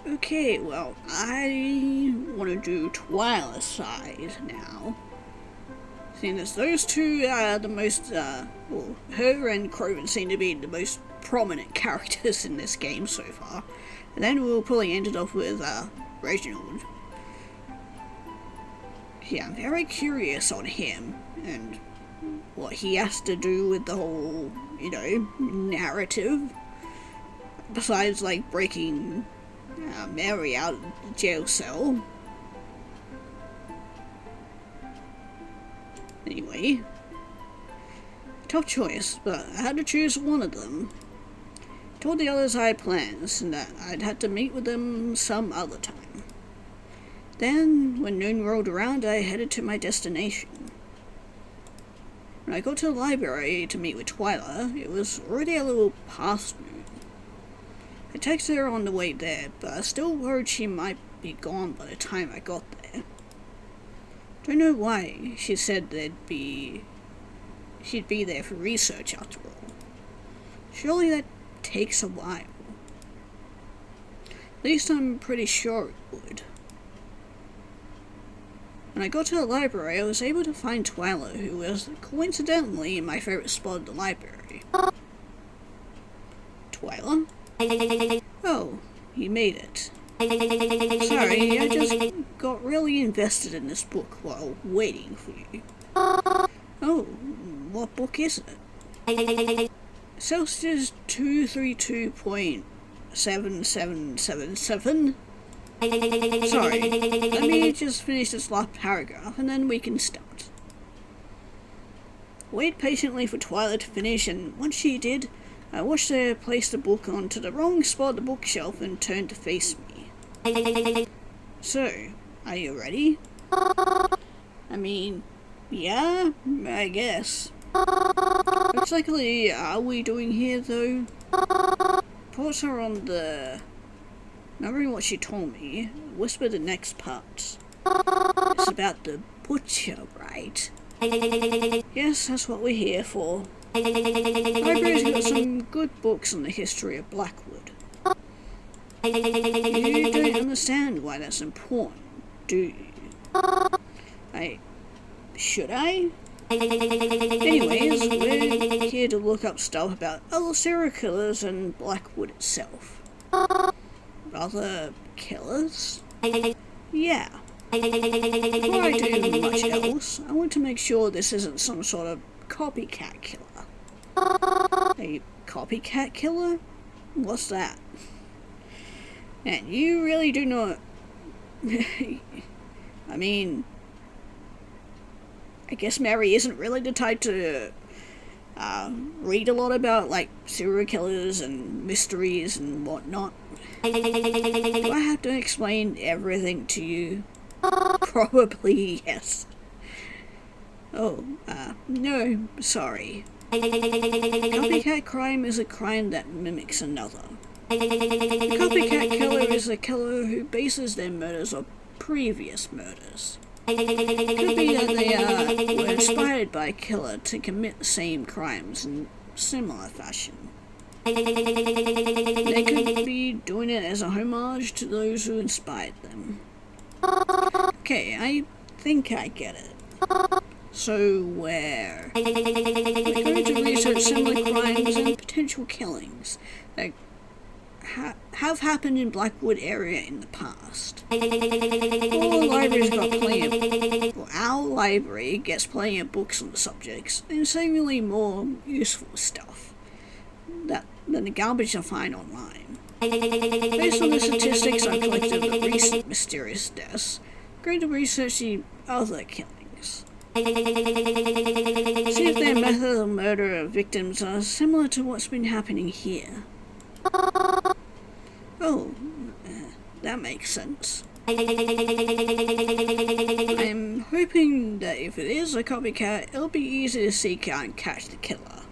Okay, well, I want to do Twyla's side now. Seeing as those two are the most, well, her and Croven seem to be the most prominent characters in this game so far. And then we'll probably end it off with, Reginald. Yeah, I'm very curious on him and what he has to do with the whole, you know, narrative. Besides, like, breaking Mary out of the jail cell. Anyway, tough choice, but I had to choose one of them. I told the others I had plans and that I'd have to meet with them some other time. Then, when noon rolled around, I headed to my destination. When I got to the library to meet with Twyla, it was already a little past noon. I texted her on the way there, but I was still worried she might be gone by the time I got there. Don't know why she said she'd be there for research after all. Surely that takes a while. At least I'm pretty sure it would. When I got to the library, I was able to find Twyla, who was coincidentally in my favorite spot at the library. Twyla? Oh, you made it. Sorry, I just got really invested in this book while waiting for you. Oh, what book is it? Celsius 232.7777. Sorry, let me just finish this last paragraph and then we can start. Wait patiently for Twyla to finish, and once she did, I watched her place the book onto the wrong spot of the bookshelf and turned to face me. So, are you ready? I mean, yeah, I guess. What exactly are we doing here, though? Pause her on the... Remembering what she told me, whisper the next part. It's about the butcher, right? Yes, that's what we're here for. Library's got some good books on the history of Blackwood. You don't understand why that's important, do you? Should I? Anyways, we're here to look up stuff about other serial killers and Blackwood itself. Other killers? Yeah. Before I do much else, I want to make sure this isn't some sort of copycat killer. A copycat killer? What's that? And you really do not... I mean... I guess Mary isn't really the type to read a lot about, like, serial killers and mysteries and whatnot. Do I have to explain everything to you? Probably yes. Oh, no, sorry. Copycat crime is a crime that mimics another. A copycat killer is a killer who bases their murders on previous murders. It could be that they were inspired by a killer to commit the same crimes in similar fashion. They could be doing it as a homage to those who inspired them. Okay, I think I get it. So where? We're going to research similar crimes and potential killings that have happened in Blackwood area in the past. Our library gets plenty of books on the subjects, and seemingly more useful stuff than the garbage I find online. Based on the statistics I collected of recent mysterious deaths, I'm going to research the other killings. See if their method of murder of victims are similar to what's been happening here. Oh, that makes sense. I'm hoping that if it is a copycat, it'll be easy to seek out and catch the killer.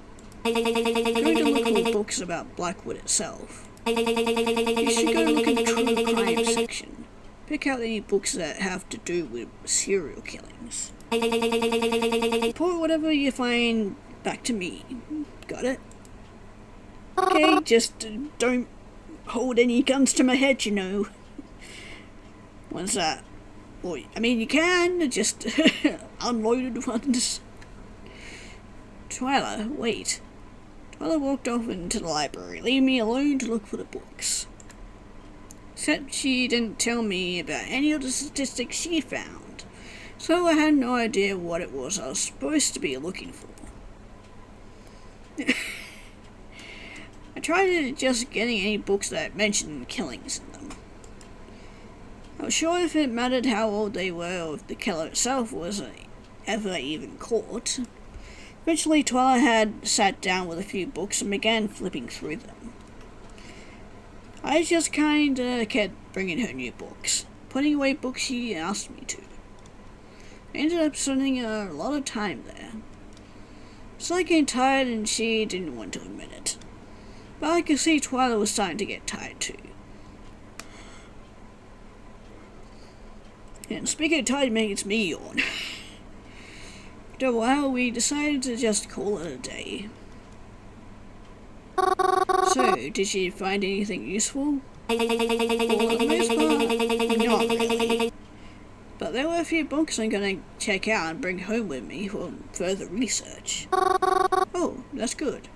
I'm going to look for books about Blackwood itself. You should go look in the true crime section. Pick out any books that have to do with serial killings. Report whatever you find back to me. Got it? Okay, just don't hold any guns to my head, you know. Ones that, well, I mean, you can, just unloaded ones. Twyla, wait. Twyla walked off into the library, leaving me alone to look for the books. Except she didn't tell me about any of the statistics she found, so I had no idea what it was I was supposed to be looking for. I tried just getting any books that mentioned killings in them. I was sure if it mattered how old they were or if the killer itself was ever even caught. Eventually, Twyla had sat down with a few books and began flipping through them. I just kinda kept bringing her new books, putting away books she asked me to. I ended up spending a lot of time there. It's like getting tired and she didn't want to admit it. But I could see Twyla was starting to get tired too. And speaking of tired makes me yawn. After a while, we decided to just call it a day. So, did she find anything useful? For the most part, not really. But there were a few books I'm gonna check out and bring home with me for further research. Oh, that's good.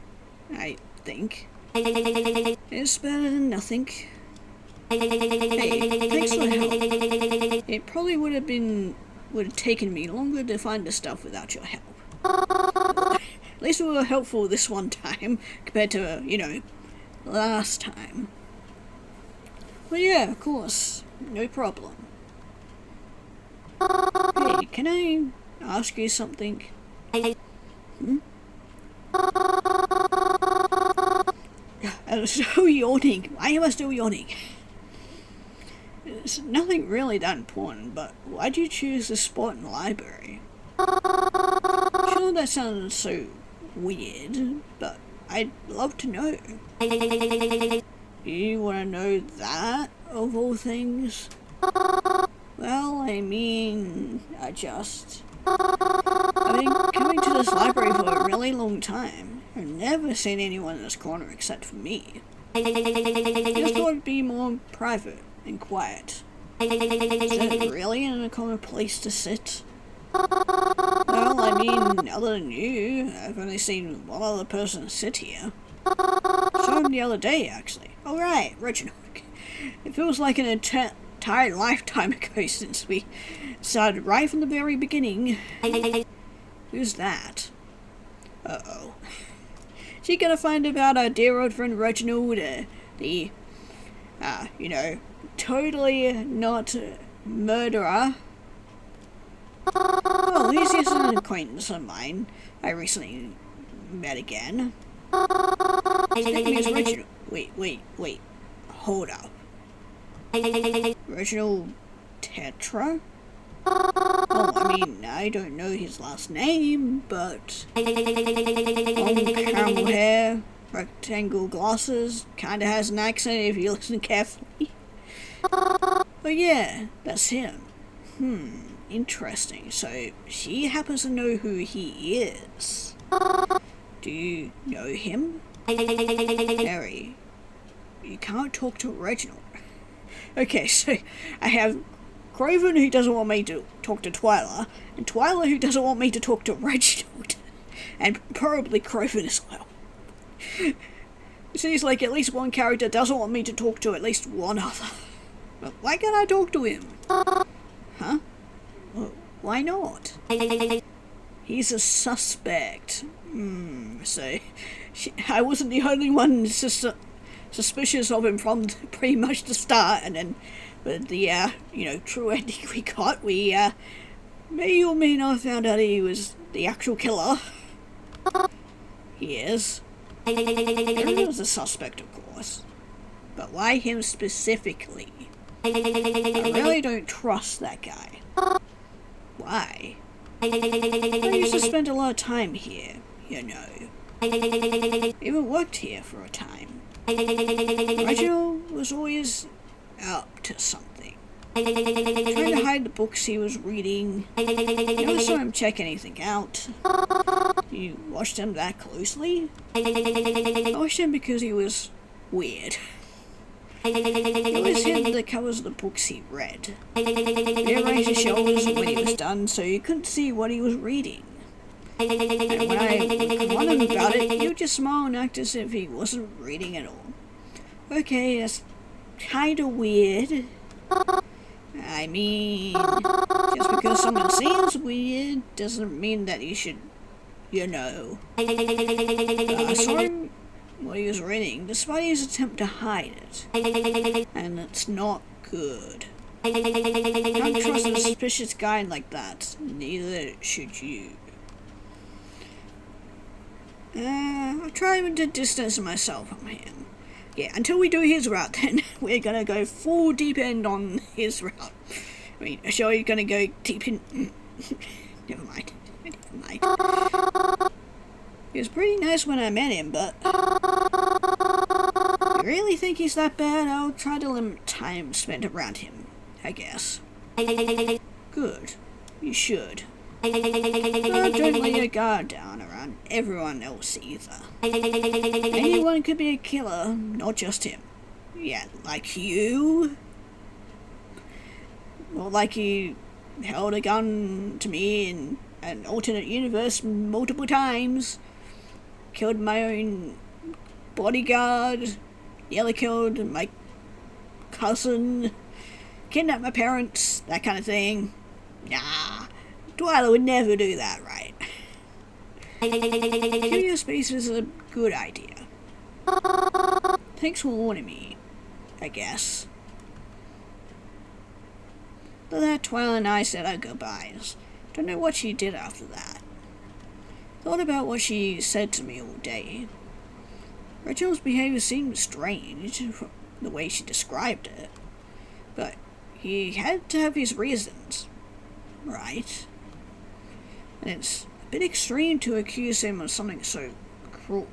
I think. It's better than nothing. Hey, thanks for the help. It probably would have taken me longer to find the stuff without your help. At least we were helpful this one time compared to, last time. Well, yeah, of course, no problem. Hey, can I ask you something? I'm still yawning. Why am I still yawning? It's nothing really that important, but why'd you choose this spot in the library? Sure, that sounds so weird, but I'd love to know. You want to know that, of all things? Well, I mean, I've been coming to this library for a really long time. I've never seen anyone in this corner except for me. I just thought it'd be more private and quiet. Is it really an uncommon place to sit? Well, I mean, other than you, I've only seen one other person sit here. Saw him the other day, actually. Oh right, Reginald. It feels like an entire lifetime ago since we started right from the very beginning. Who's that? Uh-oh. She gonna find about our dear old friend Reginald, totally not murderer. Oh, he's just an acquaintance of mine. I recently met again. His name is Reginald. Wait. Hold up. Reginald Tetra? Oh, I mean, I don't know his last name, but long caramel hair, rectangle glasses, kinda has an accent if you listen carefully. But yeah, that's him. Interesting. So, she happens to know who he is. Do you know him? Harry, you can't talk to Reginald. Okay, so I have Craven who doesn't want me to talk to Twyla, and Twyla who doesn't want me to talk to Reginald, and probably Craven as well. It seems like at least one character doesn't want me to talk to at least one other. But why can't I talk to him? Huh? Well, why not? He's a suspect. So I wasn't the only one suspicious of him from pretty much the start, and then with the true ending we got, we may or may not have found out he was the actual killer. He is. He was a suspect, of course, but why him specifically? I really don't trust that guy. Why? I used to spend a lot of time here, Even worked here for a time. Reginald was always up to something. Trying to hide the books he was reading. Never saw him check anything out. You watched him that closely? I watched him because he was weird. He always hid the covers of the books he read. He arranged the shelves when he was done so you couldn't see what he was reading. And when I confronted him about it, he would just smile and act as if he wasn't reading at all. Okay, that's kinda weird. I mean, just because someone seems weird doesn't mean that you should, I saw him what he was reading, despite his attempt to hide it. And it's not good. Don't trust a suspicious guy like that, neither should you. I'll try to distance myself from him. Yeah, until we do his route then, we're gonna go full deep end on his route. I mean, sure you're gonna go deep in... Never mind. He was pretty nice when I met him, but... If you really think he's that bad, I'll try to limit time spent around him, I guess. Good. You should. But don't let your guard down around everyone else either. Anyone could be a killer, not just him. Yeah, like you? Or like you held a gun to me in an alternate universe multiple times. Killed my own bodyguard. Nearly killed my cousin. Kidnapped my parents. That kind of thing. Nah. Twyla would never do that, right? Giving you space is a good idea. Thanks for warning me, I guess. But that Twyla and I said our goodbyes. Don't know what she did after that. Thought about what she said to me all day. Reginald's behavior seemed strange, from the way she described it. But he had to have his reasons, right? And it's a bit extreme to accuse him of something so cruel.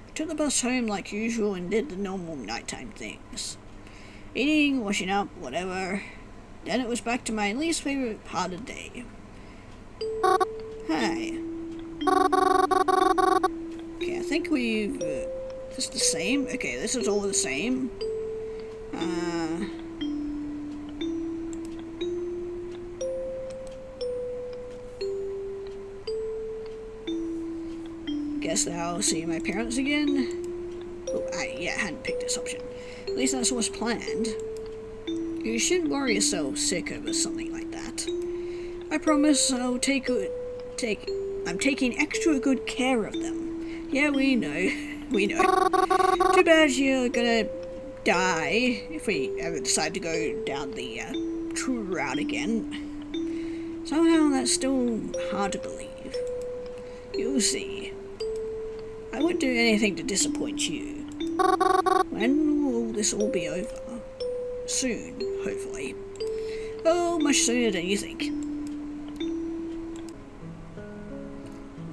I took the bus home like usual and did the normal nighttime things. Eating, washing up, whatever. Then it was back to my least favorite part of the day. Hi. Okay, I think we've... this is the same? Okay, this is all the same. Guess I'll see my parents again. Oh, I hadn't picked this option. At least that's what's planned. You shouldn't worry yourself sick over something like that. I promise I'll I'm taking extra good care of them. Yeah, we know. Too bad you're gonna die if we ever decide to go down the true route again. Somehow that's still hard to believe. You'll see. I wouldn't do anything to disappoint you. When will this all be over? Soon, hopefully. Oh, much sooner than you think.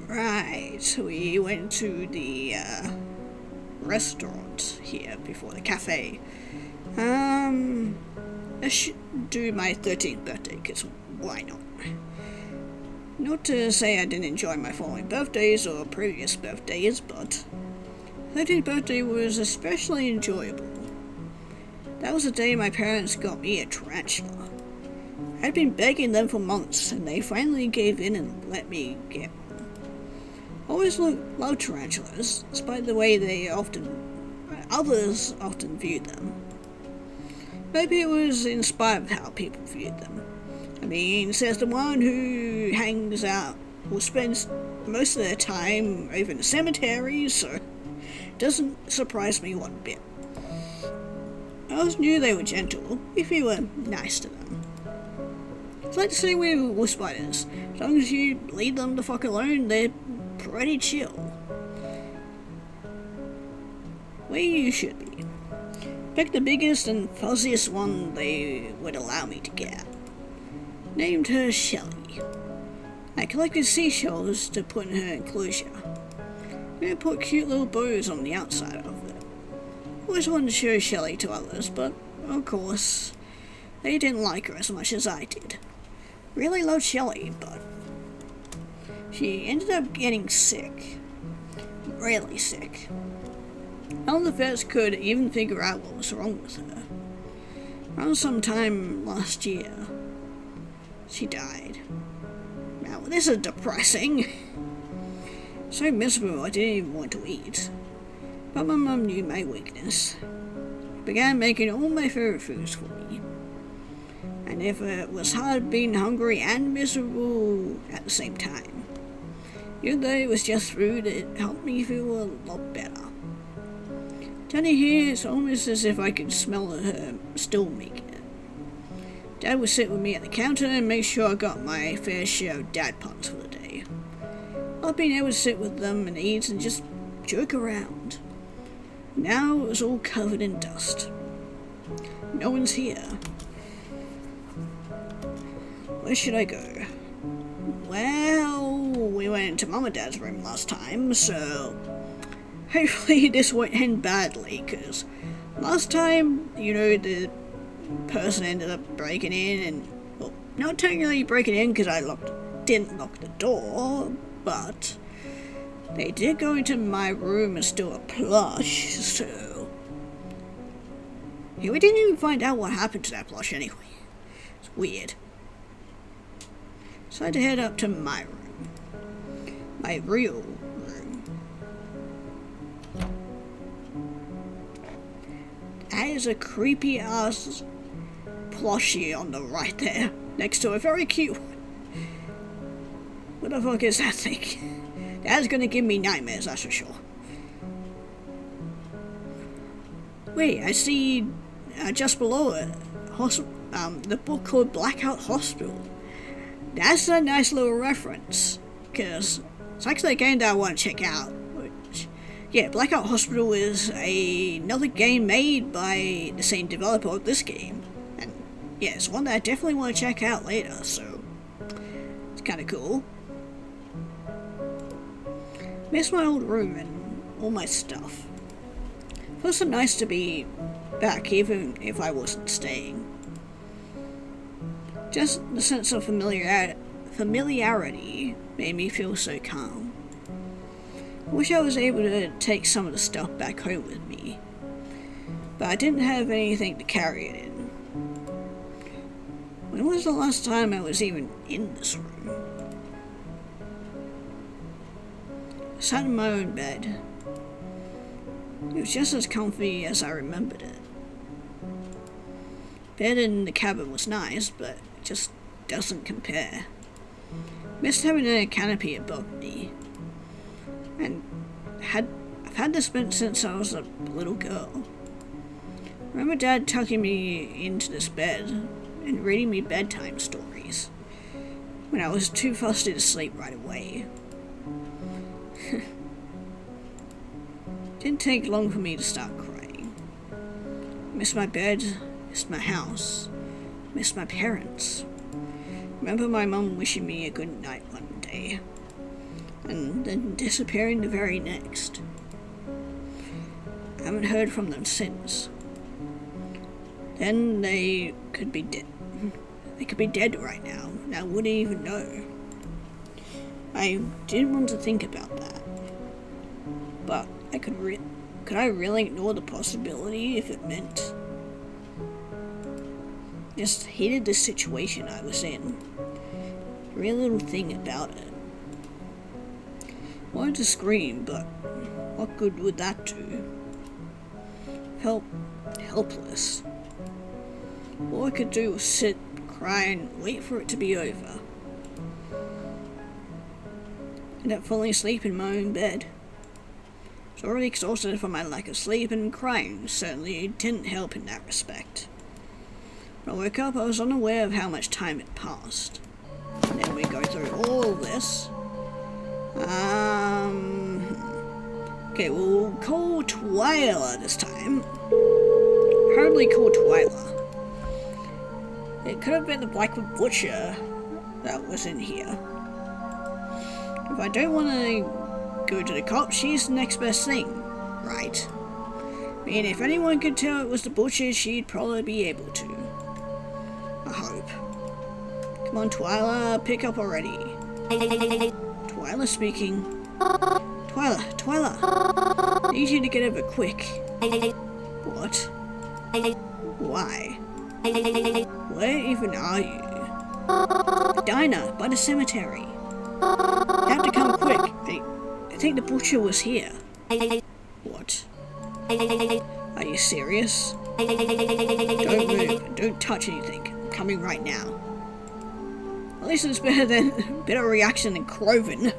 Right, we went to the restaurant here before the cafe. I should do my 13th birthday, because why not? Not to say I didn't enjoy my following birthdays or previous birthdays, but 13th birthday was especially enjoyable. That was the day my parents got me a tarantula. I'd been begging them for months, and they finally gave in and let me get one. I always loved tarantulas, despite the way others often viewed them. Maybe it was in spite of how people viewed them. I mean, says the one who hangs out or spends most of their time over in the cemetery, so it doesn't surprise me one bit. I always knew they were gentle, if you were nice to them. It's like the same way with spiders. As long as you leave them the fuck alone, they're pretty chill. Where you should be. Picked the biggest and fuzziest one they would allow me to get. Named her Shelly. I collected seashells to put in her enclosure. I put cute little bows on the outside of it. Always wanted to show Shelly to others, but of course, they didn't like her as much as I did. Really loved Shelly, but she ended up getting sick. Really sick. None of the vets could even figure out what was wrong with her. Around sometime last year, she died. Now, this is depressing. So miserable I didn't even want to eat. But my mum knew my weakness. She began making all my favourite foods for me. And if it was hard being hungry and miserable at the same time, even though it was just food, it helped me feel a lot better. Down here, it's almost as if I could smell her still making it. Dad would sit with me at the counter and make sure I got my fair share of dad puns for the day. Not being able to sit with them and eat and just joke around. Now it was all covered in dust. No one's here. Where should I go? Well, we went into Mum and Dad's room last time, so hopefully this won't end badly, because last time, the person ended up breaking in and, well, not technically breaking in because I didn't lock the door, but they did go into my room and steal a plush, so yeah, we didn't even find out what happened to that plush anyway. It's weird. So I had to head up to my room. My real room. That is a creepy ass plushie on the right there, next to a very cute one. What the fuck is that thing? That's gonna give me nightmares, that's for sure. Wait, I see just below it, the book called Blackout Hospital. That's a nice little reference, because it's actually a game that I want to check out. Which, yeah, Blackout Hospital is another game made by the same developer of this game. And yeah, it's one that I definitely want to check out later, so it's kind of cool. Miss my old room and all my stuff. Feels so nice to be back even if I wasn't staying. Just the sense of familiarity made me feel so calm. I wish I was able to take some of the stuff back home with me, but I didn't have anything to carry it in. When was the last time I was even in this room? I sat in my own bed. It was just as comfy as I remembered it. Bed in the cabin was nice, but it just doesn't compare. Missed having a canopy above me. And I've had this bed since I was a little girl. I remember Dad tucking me into this bed and reading me bedtime stories when I was too fussy to sleep right away. Didn't take long for me to start crying. Missed my bed, missed my house, missed my parents. Remember my mum wishing me a good night one day, and then disappearing the very next. I haven't heard from them since. Then they could be dead. They could be dead right now, and I wouldn't even know. I didn't want to think about that, but could I really ignore the possibility if it meant just hated the situation I was in? Every little thing about it. Wanted to scream, but what good would that do? Felt helpless. All I could do was sit, cry, and wait for it to be over. Ended up falling asleep in my own bed. I was already exhausted from my lack of sleep, and crying certainly didn't help in that respect. When I woke up, I was unaware of how much time had passed. And then we go through all this. Okay, we'll call Twyla this time. Hardly call Twyla. It could have been the Blackwood Butcher that was in here. If I don't want to go to the cops, she's the next best thing, right? I mean, if anyone could tell it was the Butcher, she'd probably be able to. I hope. Come on, Twyla, pick up already. Twyla speaking. Twyla. Need you to get over quick. What? Why? Where even are you? The diner, by the cemetery. You have to come quick. I think the butcher was here. What? Are you serious? Don't move and don't touch anything. I'm coming right now. At least it's better reaction than Croven.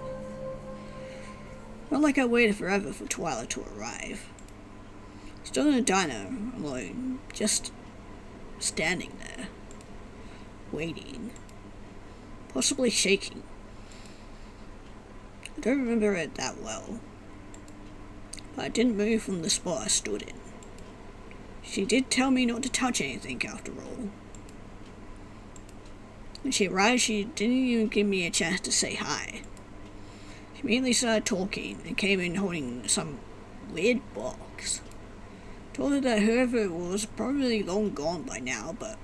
Not like I waited forever for Twyla to arrive. Still in the diner, alone, just standing there, waiting, possibly shaking. I don't remember it that well, but I didn't move from the spot I stood in. She did tell me not to touch anything after all. When she arrived, she didn't even give me a chance to say hi. She immediately started talking and came in holding some weird box. Told her that whoever it was probably long gone by now, but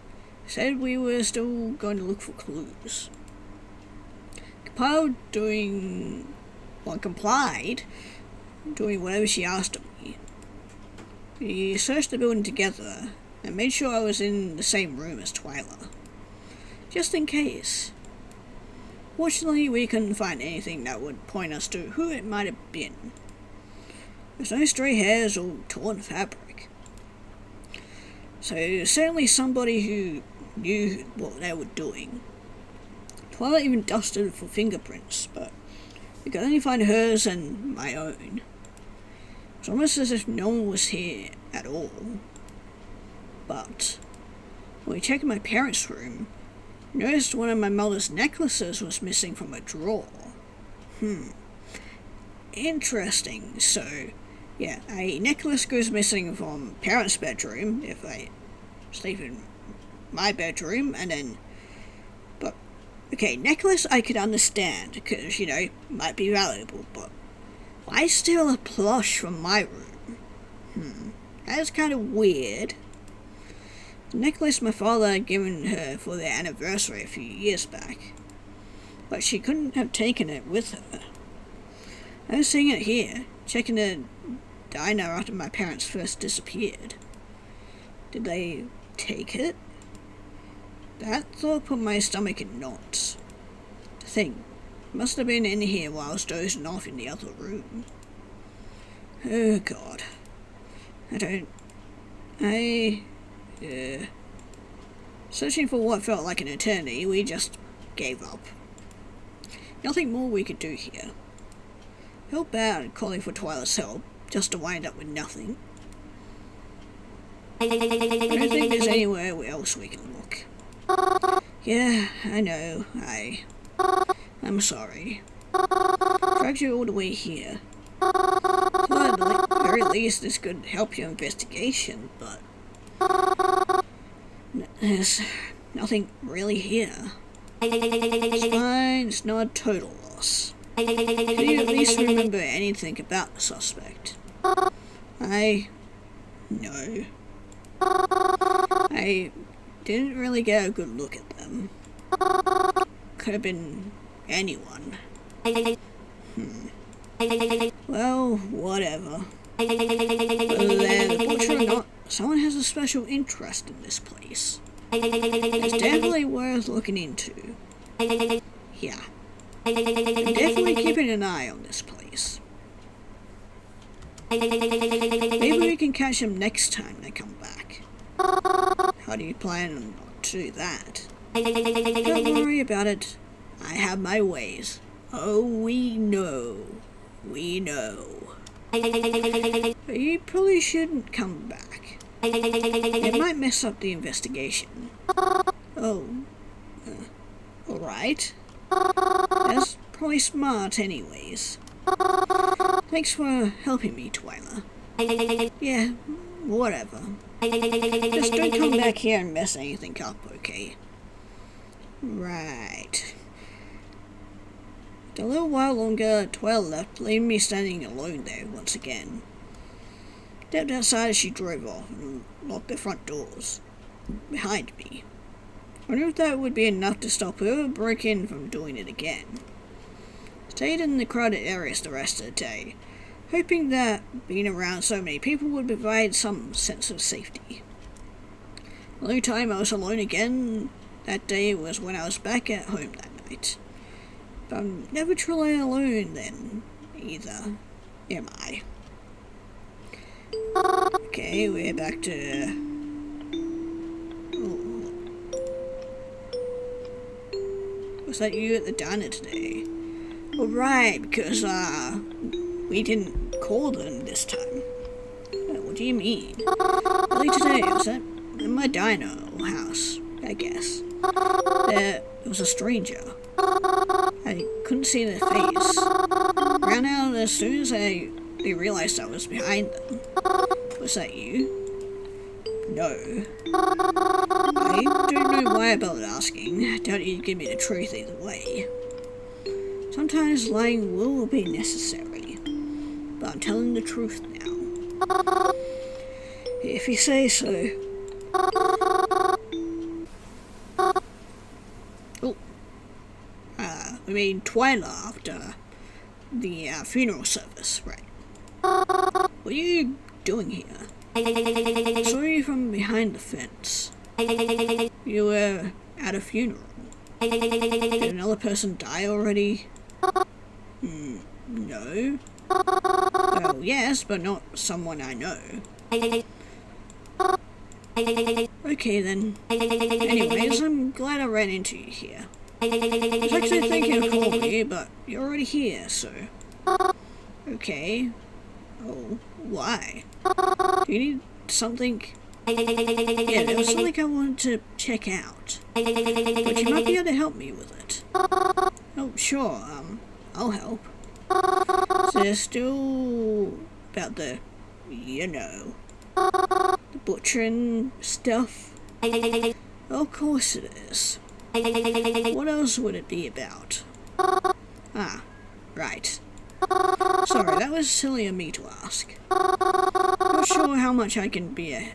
said we were still going to look for clues. Complied doing whatever she asked of me. We searched the building together and made sure I was in the same room as Twyla, just in case. Fortunately, we couldn't find anything that would point us to who it might have been. There's no stray hairs or torn fabric. So certainly somebody who knew what they were doing. Twyla even dusted for fingerprints, but we could only find hers and my own. It's almost as if no one was here at all. But when we checked my parents' room, I noticed one of my mother's necklaces was missing from a drawer. Interesting. So, yeah, a necklace goes missing from parents' bedroom if I sleep in my bedroom, and then... But, okay, necklace I could understand, because, might be valuable, but why steal a plush from my room? That is kind of weird. The necklace my father had given her for their anniversary a few years back, but she couldn't have taken it with her. I was seeing it here, checking the diner after my parents first disappeared. Did they take it? That thought put my stomach in knots. To think, it must have been in here while I was dozing off in the other room. Oh God. Searching for what felt like an eternity, we just gave up. Nothing more we could do here. Felt bad calling for Twyla's help, just to wind up with nothing. I don't think there's anywhere else we can look. Yeah, I know, I'm sorry. Dragged you all the way here. Thought at the very least this could help your investigation, but there's nothing really here. It's fine, it's not a total loss. Do you at least remember anything about the suspect? No. I didn't really get a good look at them. Could have been anyone. Well, whatever. Whether they're the butcher or not, someone has a special interest in this place. It's definitely worth looking into. Yeah. I'm definitely keeping an eye on this place. Maybe we can catch them next time they come back. How do you plan to do that? Don't worry about it. I have my ways. Oh, we know. But you probably shouldn't come back. It might mess up the investigation. Oh. Alright. That's probably smart anyways. Thanks for helping me, Twyla. Yeah, whatever. Just don't come back here and mess anything up, okay? Right. A little while longer, Twyla left, leaving me standing alone there once again. Stepped outside as she drove off and locked the front doors behind me. I wonder if that would be enough to stop whoever broke in from doing it again. Stayed in the crowded areas the rest of the day, hoping that being around so many people would provide some sense of safety. The only time I was alone again that day was when I was back at home that night. But I'm never truly alone then, either, am I? Okay, we're back to... Oh. Was that you at the diner today? Oh, right, because, we didn't call them this time. What do you mean? Early today, was that in my diner or house, I guess. There was a stranger. I couldn't see their face. Ran out as soon as they realized I was behind them. Was that you? No. I don't know why I bothered asking. I doubt you'd give me the truth either way. Sometimes lying will be necessary, but I'm telling the truth now. If you say so. Oh. We mean Twyla after the funeral service, right? What are you doing here? I saw you from behind the fence. You were at a funeral. Did another person die already? No. Well, yes, but not someone I know. Okay then. Anyways, I'm glad I ran into you here. I was actually thinking of calling you, but you're already here, so... Okay. Oh, why? Do you need something? Yeah, there was something I wanted to check out. But you might be able to help me with it. Oh, sure, I'll help. So there's still about the, you know, the butchering stuff? Of course it is. What else would it be about? Ah, right. Sorry, that was silly of me to ask. Not sure how much I can be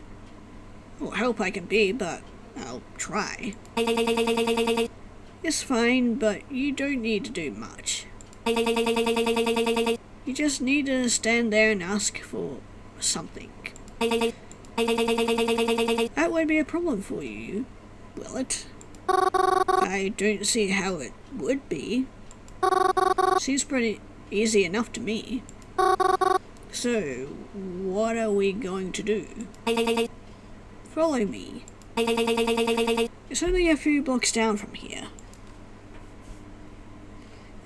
or help I can be, but I'll try. It's fine, but you don't need to do much. You just need to stand there and ask for something. That won't be a problem for you, will it? I don't see how it would be. Seems pretty easy enough to me. So, what are we going to do? Follow me. It's only a few blocks down from here.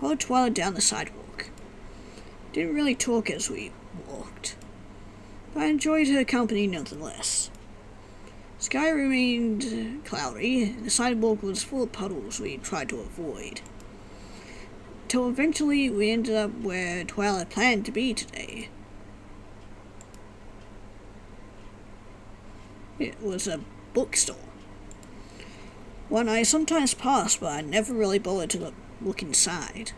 Followed Twyla down the sidewalk. Didn't really talk as we walked, but I enjoyed her company nonetheless. Sky remained cloudy, and the sidewalk was full of puddles we tried to avoid. Till eventually we ended up where Twyla planned to be today. It was a bookstore. One I sometimes pass, but I never really bothered to look inside.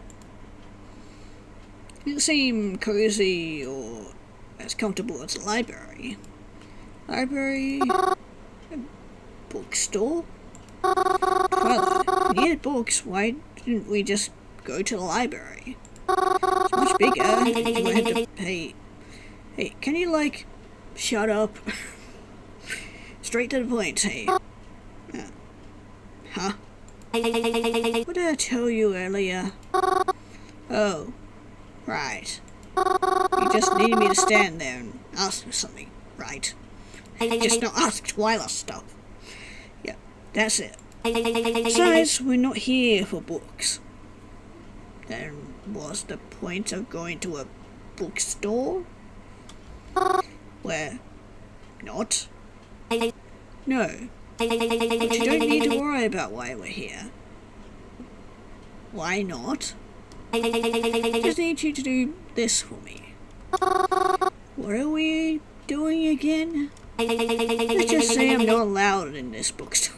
It didn't seem cozy or as comfortable as a library. Library? A bookstore? Twyla, we needed books. Why didn't we just go to the library? It's much bigger, and you would have to pay... Hey, can you, like, shut up? Straight to the point, hey. Huh? What did I tell you earlier? Oh, right. You just needed me to stand there and ask for something, right? Just not ask Twyla stuff. Yeah, that's it. Besides, we're not here for books. Then what's the point of going to a bookstore? We're not. No. But you don't need to worry about why we're here. Why not? I just need you to do this for me. What are we doing again? Let's just say I'm not allowed in this bookstore.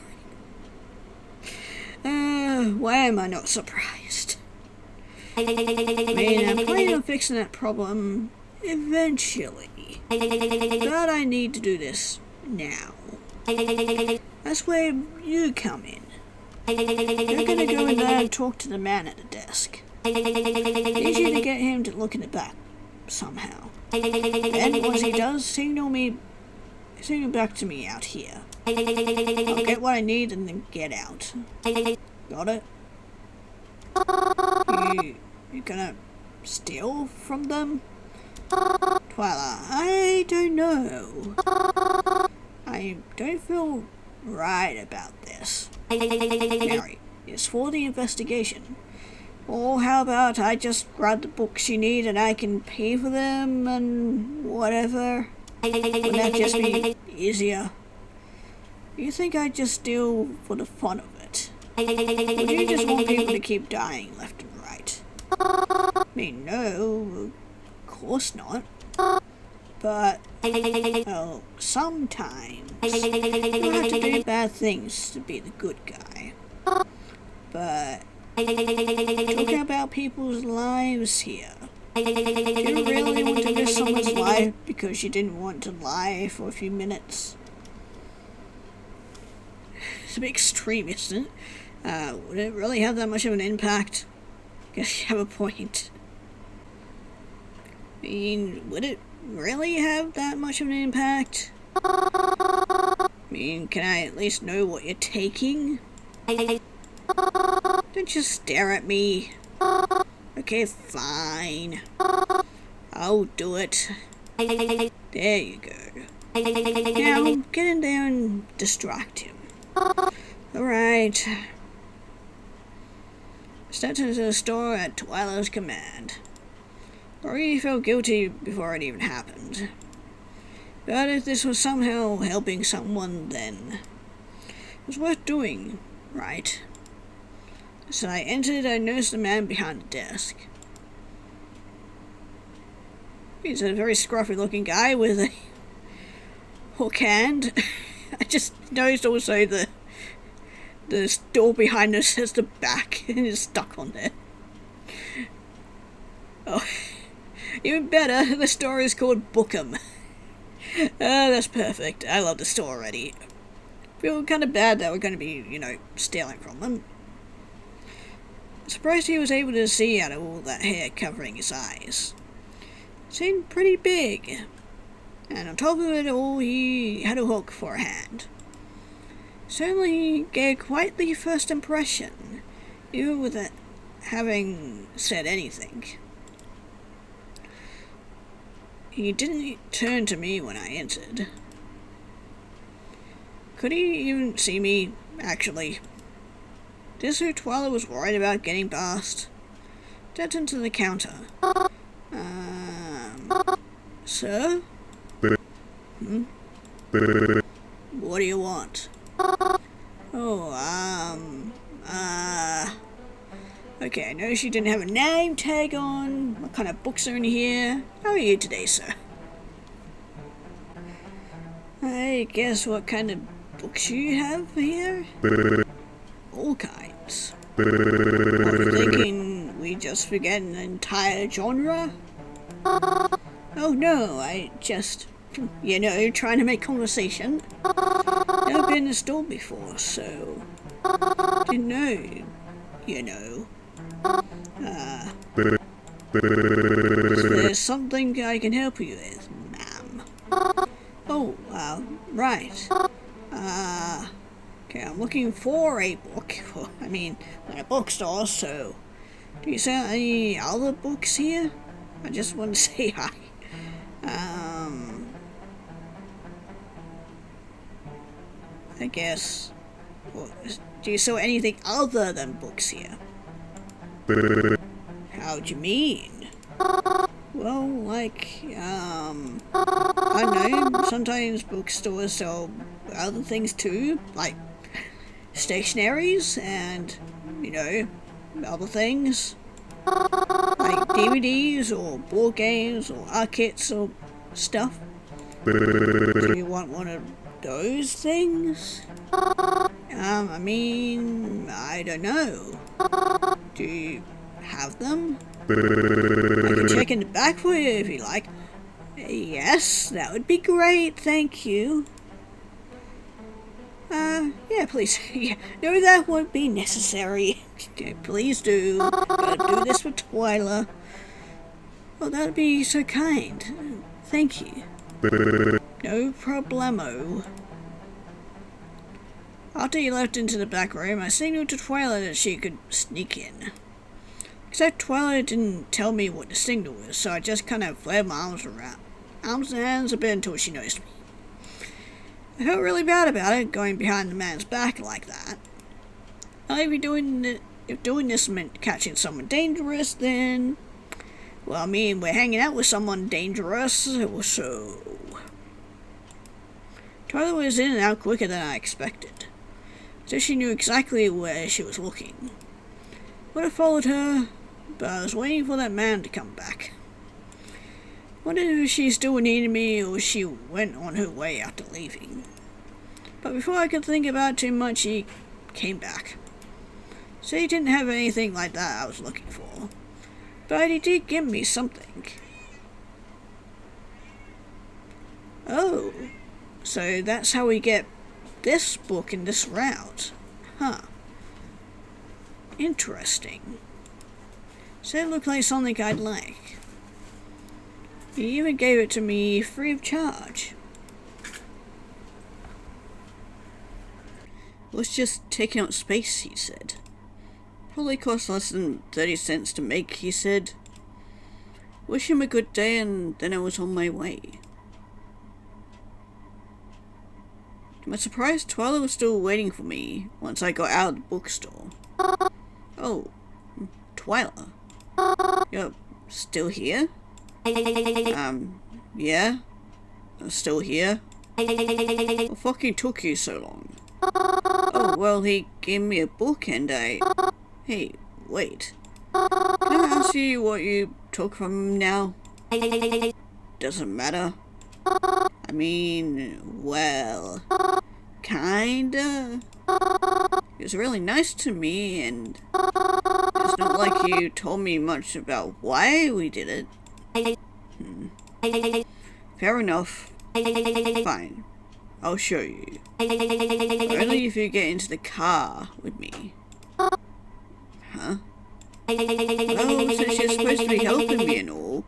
Why am I not surprised? I mean, I'm planning on fixing that problem eventually. But I need to do this now. That's where you come in. You're gonna go in there and talk to the man at the desk. I need you to get him to look in the back somehow. And once he does, signal back to me out here. I'll get what I need and then get out. Got it? You gonna steal from them? Twyla, I don't know. I don't feel right about this. Mary, it's for the investigation. Or how about I just grab the books you need and I can pay for them and whatever? Wouldn't that just be easier? You think I just steal for the fun of it? Or do you just want people to keep dying left and right? I mean, no, of course not. But, well, sometimes you don't have to do bad things to be the good guy. But, talking about people's lives here. Do you really want to risk someone's life because you didn't want to lie for a few minutes? It's a bit extreme, isn't it? Would it really have that much of an impact? Guess you have a point. I mean, would it really have that much of an impact? I mean, can I at least know what you're taking? Don't just stare at me. Okay, fine. I'll do it. There you go. Now, get in there and distract him. Alright. Stepped into the store at Twyla's command. Already felt guilty before it even happened. But if this was somehow helping someone, then it was worth doing, right? So I entered, I noticed a man behind the desk. He's a very scruffy looking guy with a hook hand. I just noticed also the door behind us has the back and it's stuck on there. Oh, even better, the store is called Bookham. That's perfect. I love the store already. Feel kind of bad that we're going to be, stealing from them. Surprised he was able to see out of all that hair covering his eyes. Seemed pretty big. And on top of it all, he had a hook for a hand. Certainly gave quite the first impression, even without having said anything. He didn't turn to me when I entered. Could he even see me, actually? This who Twyla was worried about getting past? Stepped into the counter. Sir? What do you want? Okay, I noticed you didn't have a name tag on. What kind of books are in here? How are you today, sir? I guess what kind of books you have here? All kinds. Are you thinking we just forget an entire genre? Oh no, I just, trying to make conversation. Never been in the store before, so didn't know, Is there something I can help you with, ma'am? Oh, right. Okay, I'm looking for a book. I'm in a bookstore, so do you sell any other books here? I just want to say hi. I guess. Well, do you sell anything other than books here? How do you mean? Well, I don't know, sometimes bookstores sell other things too, like stationaries and, other things. Like DVDs or board games or art kits or stuff. Do you want one of those things? I don't know. Do you have them? I can check in the back for you if you like. Yes, that would be great, thank you. Yeah, please. Yeah, no, that won't be necessary. Please do. Gotta do this for Twyla. Oh, that'd be so kind. Thank you. No problemo. After he left into the back room, I signaled to Twyla that she could sneak in. Except Twyla didn't tell me what the signal was, so I just kind of flared my arms and hands a bit until she noticed me. I felt really bad about it, going behind the man's back like that. If doing this meant catching someone dangerous, then... well, I mean, we're hanging out with someone dangerous, so... Twyla was in and out quicker than I expected, so she knew exactly where she was looking. Would have followed her, but I was waiting for that man to come back. Wondered if she still needed me or she went on her way after leaving. But before I could think about it too much, he came back. So he didn't have anything like that I was looking for, but he did give me something. Oh, so that's how we get this book in this route. Huh. Interesting. So it looked like something I'd like. He even gave it to me free of charge. It was just taking up space, he said. Probably cost less than 30 cents to make, he said. Wish him a good day, and then I was on my way. To my surprise, Twyla was still waiting for me once I got out of the bookstore. Oh, Twyla. You're still here? Yeah? Still here? What fucking took you so long? Oh, well, he gave me a book and I... Hey, wait. Can I ask you what you took from him now? Doesn't matter. I mean, well... kinda. He was really nice to me, and it's not like you told me much about why we did it. Fair enough. Fine. I'll show you. Only if you get into the car with me. Huh? Well, since you're supposed to be helping me and all,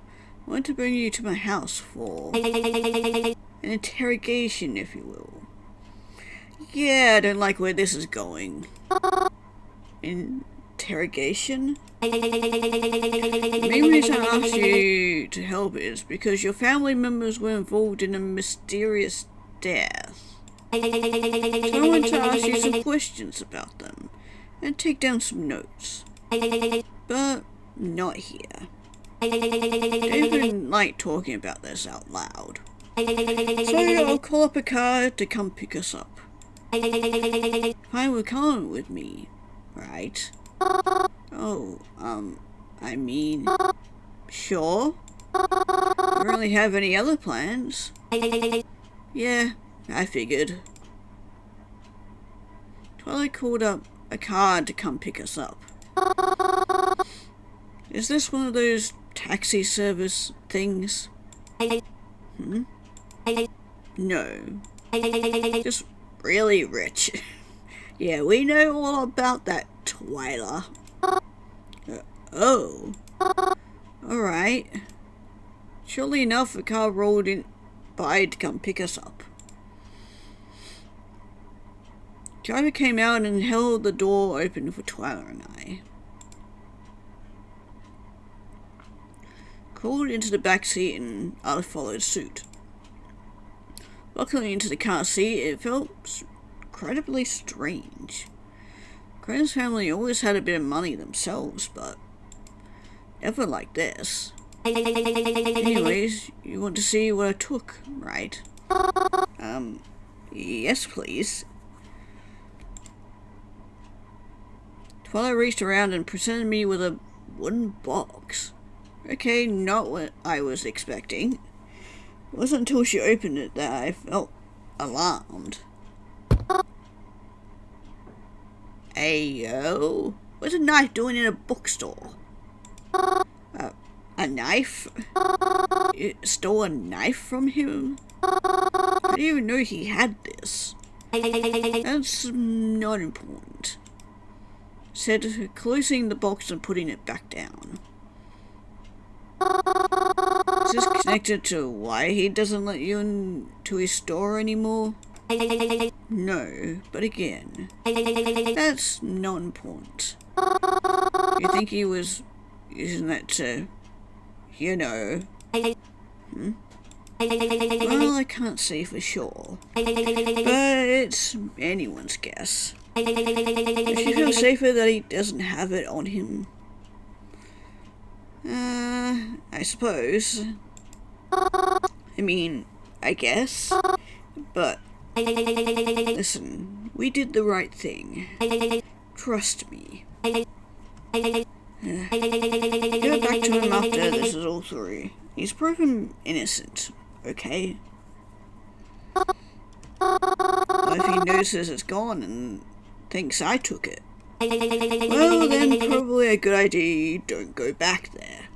I want to bring you to my house for an interrogation, if you will. Yeah, I don't like where this is going. Interrogation? The main reason I asked you to help is because your family members were involved in a mysterious death. So I want to ask you some questions about them and take down some notes. But not here. I don't even like talking about this out loud. So I'll call up a car to come pick us up. Fine, will come with me, right? Oh, I mean, sure. Don't really have any other plans. Yeah, I figured. Twyla called up a car to come pick us up. Is this one of those taxi service things? No. Just really rich. Yeah, we know all about that, Twyla. Oh. Alright. Surely enough, a car rolled in by to come pick us up. Driver came out and held the door open for Twyla and I. Crawled into the back seat and I followed suit. Luckily into the car seat, it felt incredibly strange. Crane's family always had a bit of money themselves, but never like this. Anyways, you want to see what I took, right? Yes please. Twyla reached around and presented me with a wooden box. Okay, not what I was expecting. It wasn't until she opened it that I felt alarmed. Ayo, what's a knife doing in a bookstore? A knife? You stole a knife from him? I didn't even know he had this. That's not important. Said, closing the box and putting it back down. Is this connected to why he doesn't let you into his store anymore? No, but again, that's not important. You think he was using that to, you know... Well, I can't say for sure, but it's anyone's guess. Does she feel safer that he doesn't have it on him? I suppose. I mean, I guess. But, listen, we did the right thing. Trust me. Go back to him after this is all through. He's proven innocent, okay? Well, if he notices it's gone and thinks I took it, well, then probably a good idea you don't go back there.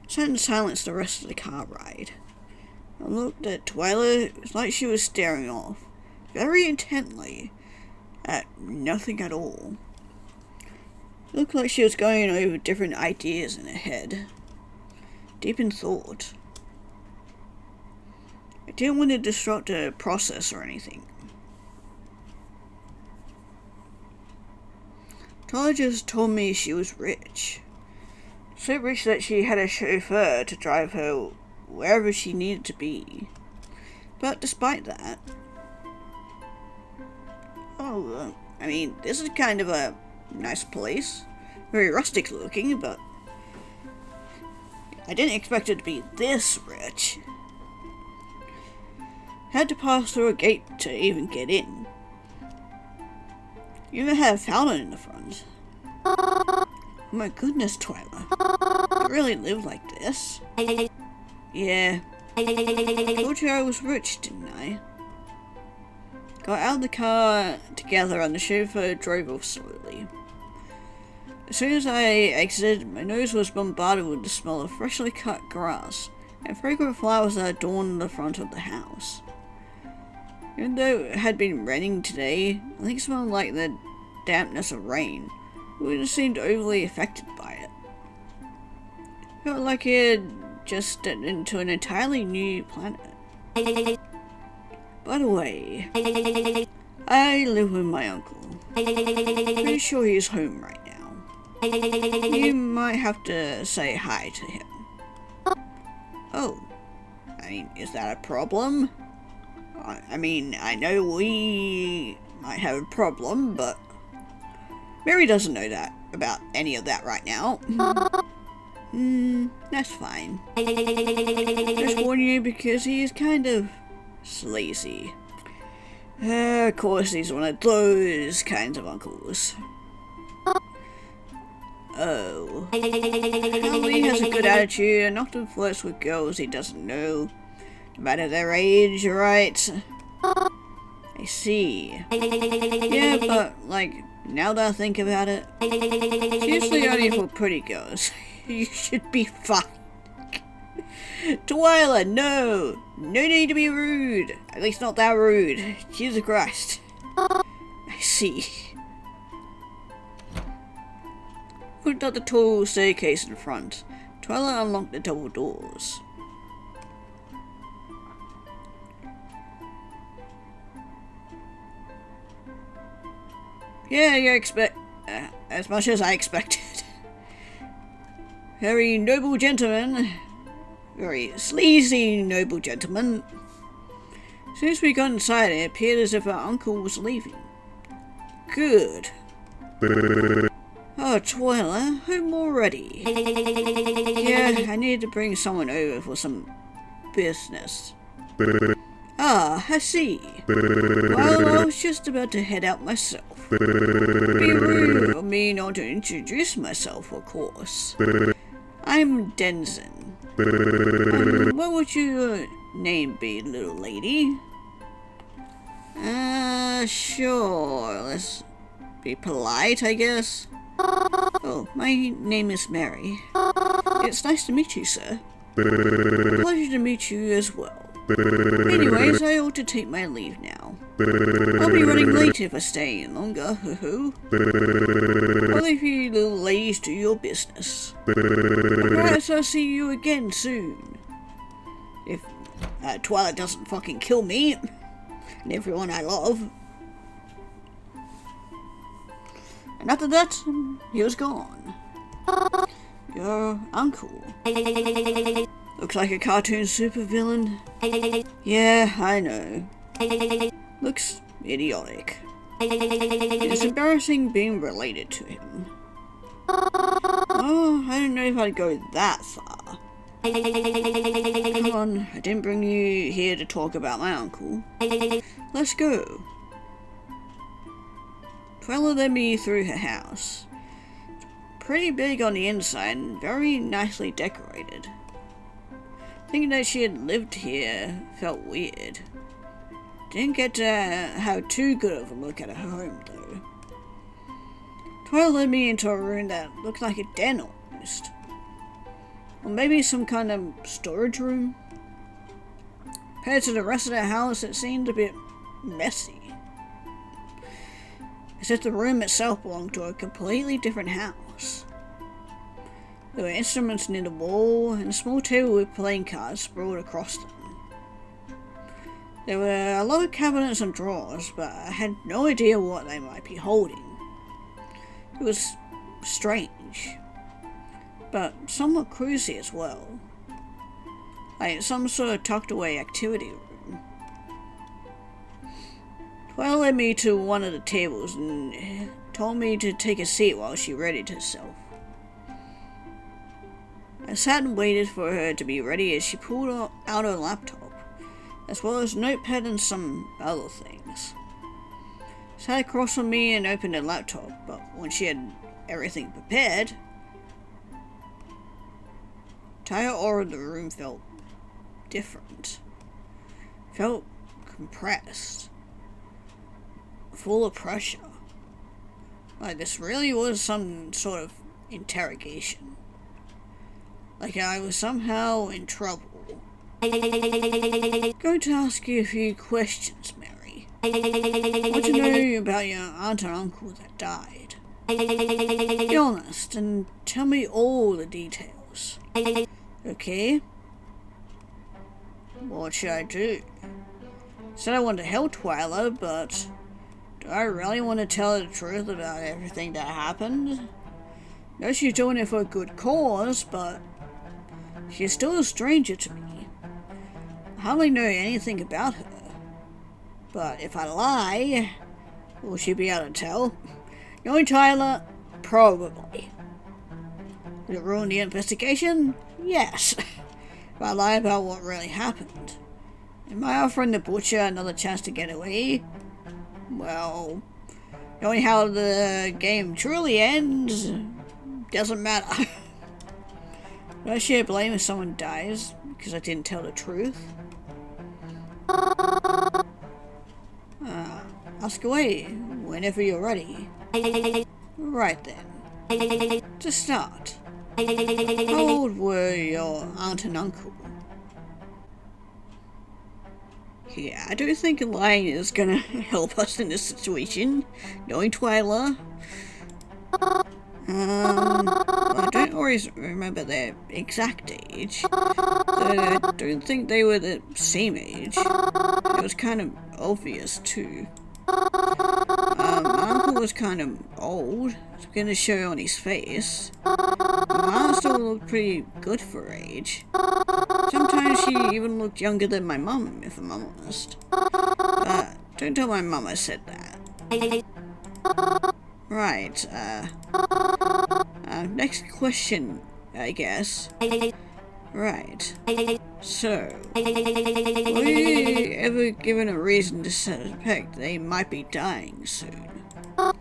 Sat in silence the rest of the car ride. I looked at Twyla. It was like she was staring off, very intently, at nothing at all. It looked like she was going over different ideas in her head, deep in thought. I didn't want to disrupt her process or anything. Twyla just told me she was rich. So rich that she had a chauffeur to drive her wherever she needed to be. But despite that... Oh, I mean, this is kind of a nice place. Very rustic looking, but... I didn't expect it to be this rich. Had to pass through a gate to even get in. You even had a fountain in the front. Oh my goodness, Twyla. You really live like this? Yeah. Told you I was rich, didn't I? Got out of the car together and the chauffeur drove off slowly. As soon as I exited, my nose was bombarded with the smell of freshly cut grass and fragrant flowers that adorned the front of the house. Even though it had been raining today, I think it smelled like the dampness of rain. It wouldn't seemed overly affected by it. Felt like it had just stepped into an entirely new planet. By the way, I live with my uncle. Pretty sure he's home right now. You might have to say hi to him. Oh, I mean, is that a problem? I mean, I know we might have a problem, but Mary doesn't know that about any of that right now. That's fine. Just warning you because he is kind of sleazy. Of course, he's one of those kinds of uncles. Oh. He has a good attitude and often flirts with girls he doesn't know. No matter their age, right? I see. Yeah, but, like, now that I think about it, it's usually only for pretty girls. You should be fine. Twyla, no! No need to be rude. At least not that rude. Jesus Christ. I see. Looked at the tall staircase in front. Twyla unlocked the double doors. Yeah, you expect... as much as I expected. Very noble gentleman. Very sleazy noble gentleman. As soon as we got inside, it appeared as if our uncle was leaving. Good. Oh, Twyla, home already. Yeah, I needed to bring someone over for some business. Ah, I see. Well, I was just about to head out myself. Be rude of me not to introduce myself, of course. I'm Denzen. What would your name be, little lady? Sure. Let's be polite, I guess. Oh, my name is Mary. It's nice to meet you, sir. Pleasure to meet you as well. Anyways, I ought to take my leave now. I'll be running late if I stay in longer, hoo-hoo. I'll leave you little ladies to your business. Perhaps I'll see you again soon. If Twyla doesn't fucking kill me, and everyone I love. And after that, he was gone. Your uncle. Looks like a cartoon supervillain. Yeah, I know. Looks idiotic. It's embarrassing being related to him. Oh, I don't know if I'd go that far. Come on, I didn't bring you here to talk about my uncle. Let's go. Twyla led me through her house. Pretty big on the inside and very nicely decorated. Thinking that she had lived here felt weird. Didn't get to have too good of a look at her home though. Twyla led me into a room that looked like a den almost. Or maybe some kind of storage room. Compared to the rest of the house, it seemed a bit messy. As if the room itself belonged to a completely different house. There were instruments near the wall and a small table with playing cards sprawled across them. There were a lot of cabinets and drawers, but I had no idea what they might be holding. It was strange, but somewhat cozy as well. Like some sort of tucked away activity room. Twyla led me to one of the tables and told me to take a seat while she readied herself. I sat and waited for her to be ready as she pulled out her laptop, as well as a notepad and some other things. She sat across from me and opened her laptop, but when she had everything prepared, the entire aura of the room felt different. Felt compressed. Full of pressure. Like this really was some sort of interrogation. Like I was somehow in trouble. Going to ask you a few questions, Mary. What do you know about your aunt and uncle that died? Be honest and tell me all the details. Okay? What should I do? Said I wanted to help Twyla, but do I really want to tell her the truth about everything that happened? Know she's doing it for a good cause, but she's still a stranger to me. I hardly know anything about her. But if I lie, will she be able to tell? Knowing Twyla, probably. Would it ruin the investigation? Yes. If I lie about what really happened. Am I offering the butcher another chance to get away? Well, knowing how the game truly ends, doesn't matter. Would I share blame if someone dies because I didn't tell the truth? Ask away whenever you're ready. Right then. To start, how old were your aunt and uncle? Yeah, I don't think lying is gonna help us in this situation, knowing Twyla. I don't always remember their exact age. I don't think they were the same age. It was kind of obvious too. My uncle was kind of old. It's gonna show on his face. My aunt still looked pretty good for her age. Sometimes she even looked younger than my mum, if I'm honest. But don't tell my mum I said that. Right, next question, I guess. Right. So, were you ever given a reason to suspect they might be dying soon? Huh?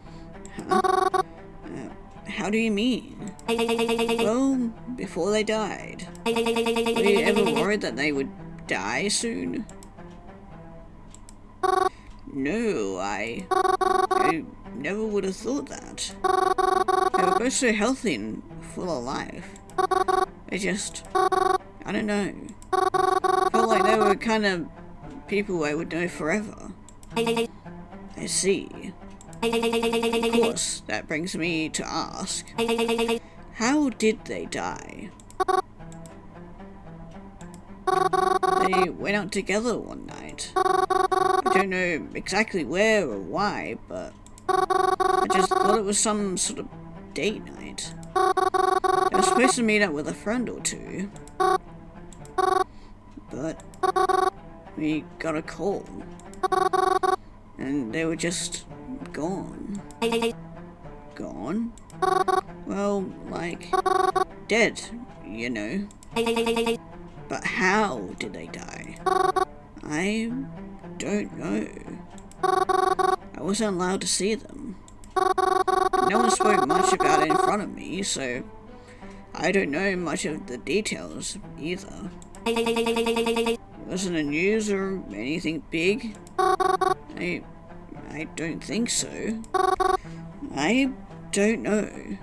How do you mean? Well, before they died. Were you ever worried that they would die soon? No, I never would have thought that. They were both so healthy and full of life. I don't know. felt like they were kind of people I would know forever. I see. Of course, that brings me to ask, how did they die? They went out together one night. I don't know exactly where or why, but I just thought it was some sort of date night. They were supposed to meet up with a friend or two, but we got a call, and they were just gone. Gone? Well, like, dead, you know. But how did they die? I don't know. I wasn't allowed to see them. No one spoke much about it in front of me, so I don't know much of the details either. It wasn't a news or anything big. I don't think so. I don't know.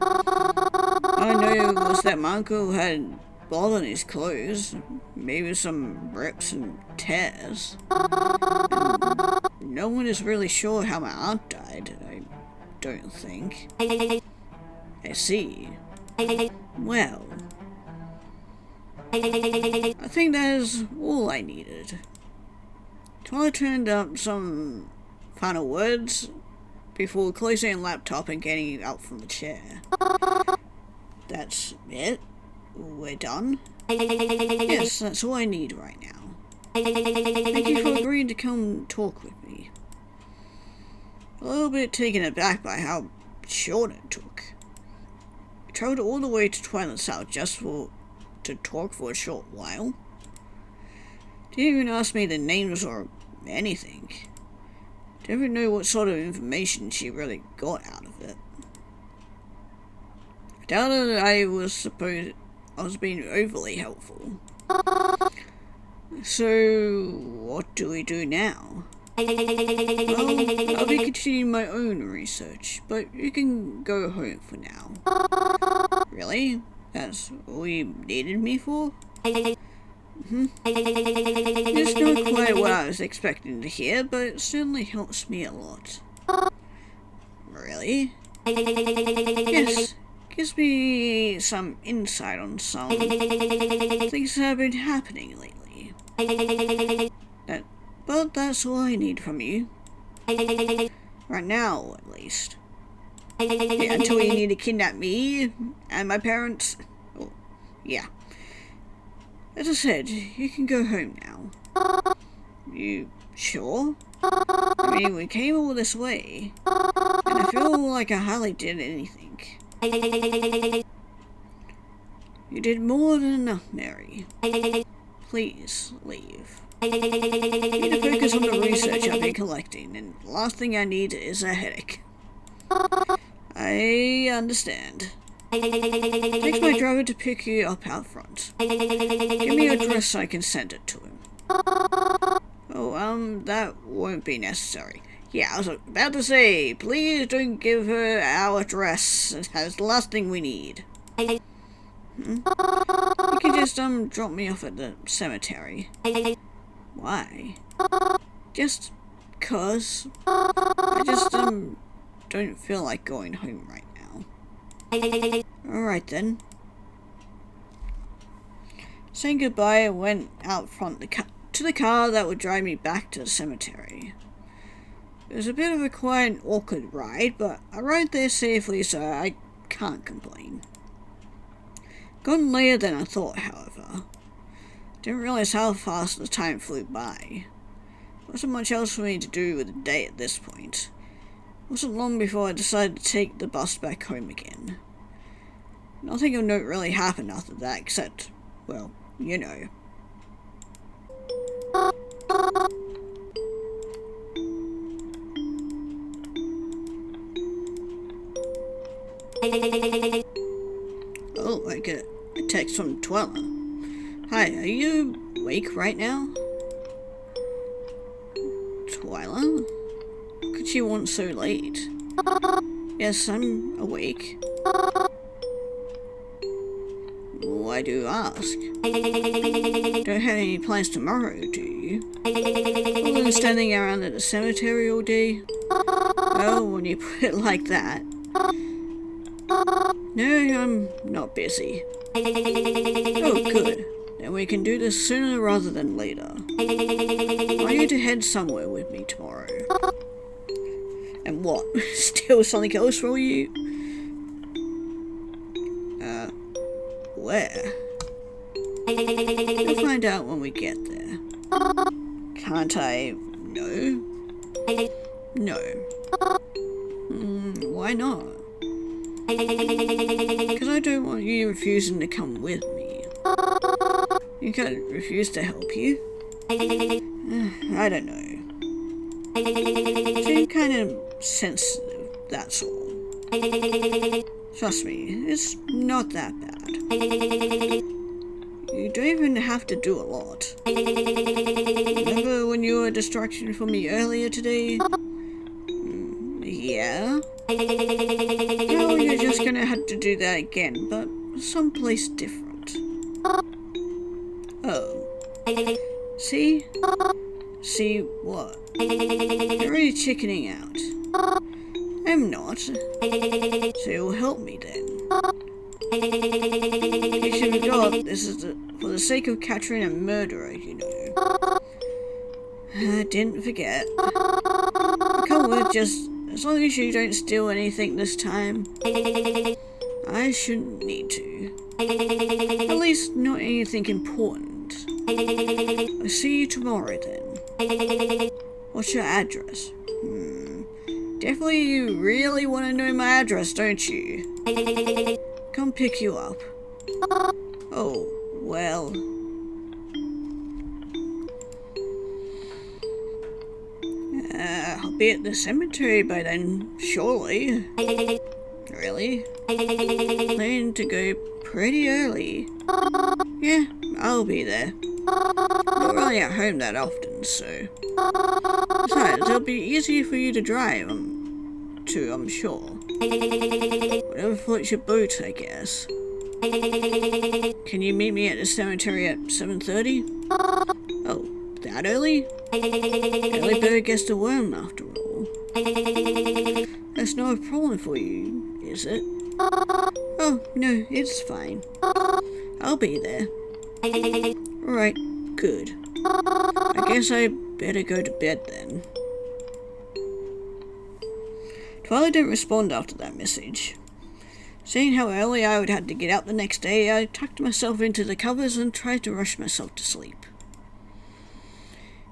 All I know was that my uncle had blood on his clothes, maybe some rips and tears. And no one is really sure how my aunt died, I don't think. I see. Well, I think that is all I needed. Twyla turned up some final words before closing the laptop and getting up from the chair. That's it? We're done? Yes, that's all I need right now. Thank you for agreeing to come talk with me. A little bit taken aback by how short it took. I travelled all the way to Twyla's house just to talk for a short while. Didn't even ask me the names or anything. Didn't even know what sort of information she really got out of it. I doubted I was being overly helpful. So, what do we do now? Well, I'll be continuing my own research, but you can go home for now. Really? That's all you needed me for? It's not quite what I was expecting to hear, but it certainly helps me a lot. Really? Yes. Gives me some insight on some things that have been happening lately. But that's all I need from you. Right now, at least. Yeah, until you need to kidnap me and my parents. Oh, yeah. As I said, you can go home now. You sure? I mean, we came all this way, and I feel like I hardly did anything. You did more than enough, Mary. Please, leave. I need to focus on the research I've been collecting, and the last thing I need is a headache. I understand. Take my driver to pick you up out front. Give me your address so I can send it to him. Oh, that won't be necessary. Yeah, I was about to say, please don't give her our address. That's the last thing we need. You can just, drop me off at the cemetery. Why? Just 'cause. I just, don't feel like going home right now. Alright then. Saying goodbye, I went out front to the car that would drive me back to the cemetery. It was a bit of a quiet and awkward ride, but I arrived there safely, so I can't complain. Gone later than I thought, however. Didn't realize how fast the time flew by. Wasn't much else for me to do with the day at this point. Wasn't long before I decided to take the bus back home again. Nothing of note really happened after that, except, well, you know. Oh, I get a text from Twyla. Hi, are you awake right now? Twyla? What could she want so late? Yes, I'm awake. I do ask. Don't have any plans tomorrow, do you? Other than standing around at the cemetery all day? Well, when you put it like that. No, I'm not busy. Oh, good. Then we can do this sooner rather than later. I need to head somewhere with me tomorrow. And what? Steal something else for you? Where? We'll find out when we get there. Can't I? No? No. Why not? Because I don't want you refusing to come with me. You can't refuse to help you. I don't know. Seem kind of sensitive, that's all. Trust me, it's not that bad. You don't even have to do a lot. Remember when you were a distraction for me earlier today? Yeah? Well, you're just gonna have to do that again, but someplace different. Oh. See? See what? You're already chickening out. I'm not. So you'll help me then. You should forgot this is for the sake of capturing a murderer, you know. I didn't forget. Come with, just as long as you don't steal anything this time. I shouldn't need to. At least not anything important. I'll see you tomorrow then. What's your address? Definitely you really want to know my address, don't you? Come pick you up. Oh, well. I'll be at the cemetery by then, surely. Really? Planning to go pretty early. Yeah, I'll be there. Not really at home that often, so. Besides, it'll be easier for you to drive, I'm sure. Whatever floats your boat, I guess. Can you meet me at the cemetery at 7:30? Oh, that early? Early bird gets the worm, after all. That's not a problem for you, is it? Oh, no, it's fine. I'll be there. Alright, good. I guess I better go to bed then. Twyla didn't respond after that message. Seeing how early I would have to get out the next day, I tucked myself into the covers and tried to rush myself to sleep.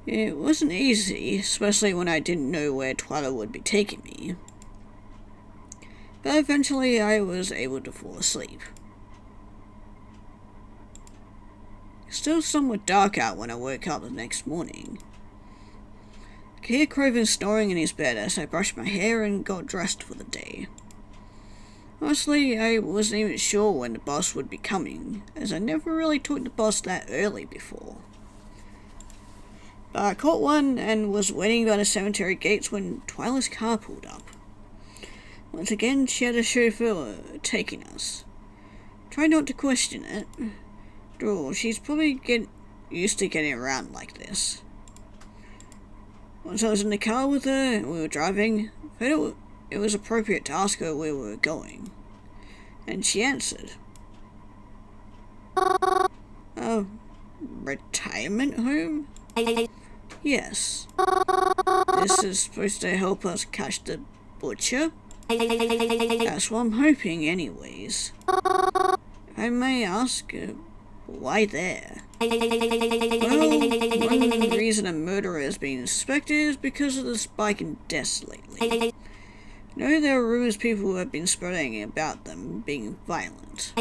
It wasn't easy, especially when I didn't know where Twyla would be taking me. But eventually I was able to fall asleep. Still somewhat dark out when I woke up the next morning. I could hear Craven snoring in his bed as I brushed my hair and got dressed for the day. Honestly, I wasn't even sure when the boss would be coming, as I never really took the boss that early before. But I caught one and was waiting by the cemetery gates when Twyla's car pulled up. Once again, she had a chauffeur taking us. Try not to question it. After all, she's probably used to getting around like this. Once I was in the car with her and we were driving, I thought it was appropriate to ask her where we were going. And she answered. A retirement home? Yes. This is supposed to help us catch the butcher? That's what I'm hoping anyways. I may ask, why there? Well, one reason a murderer is being suspected is because of the spike in deaths lately. I know there are rumors people have been spreading about them being violent.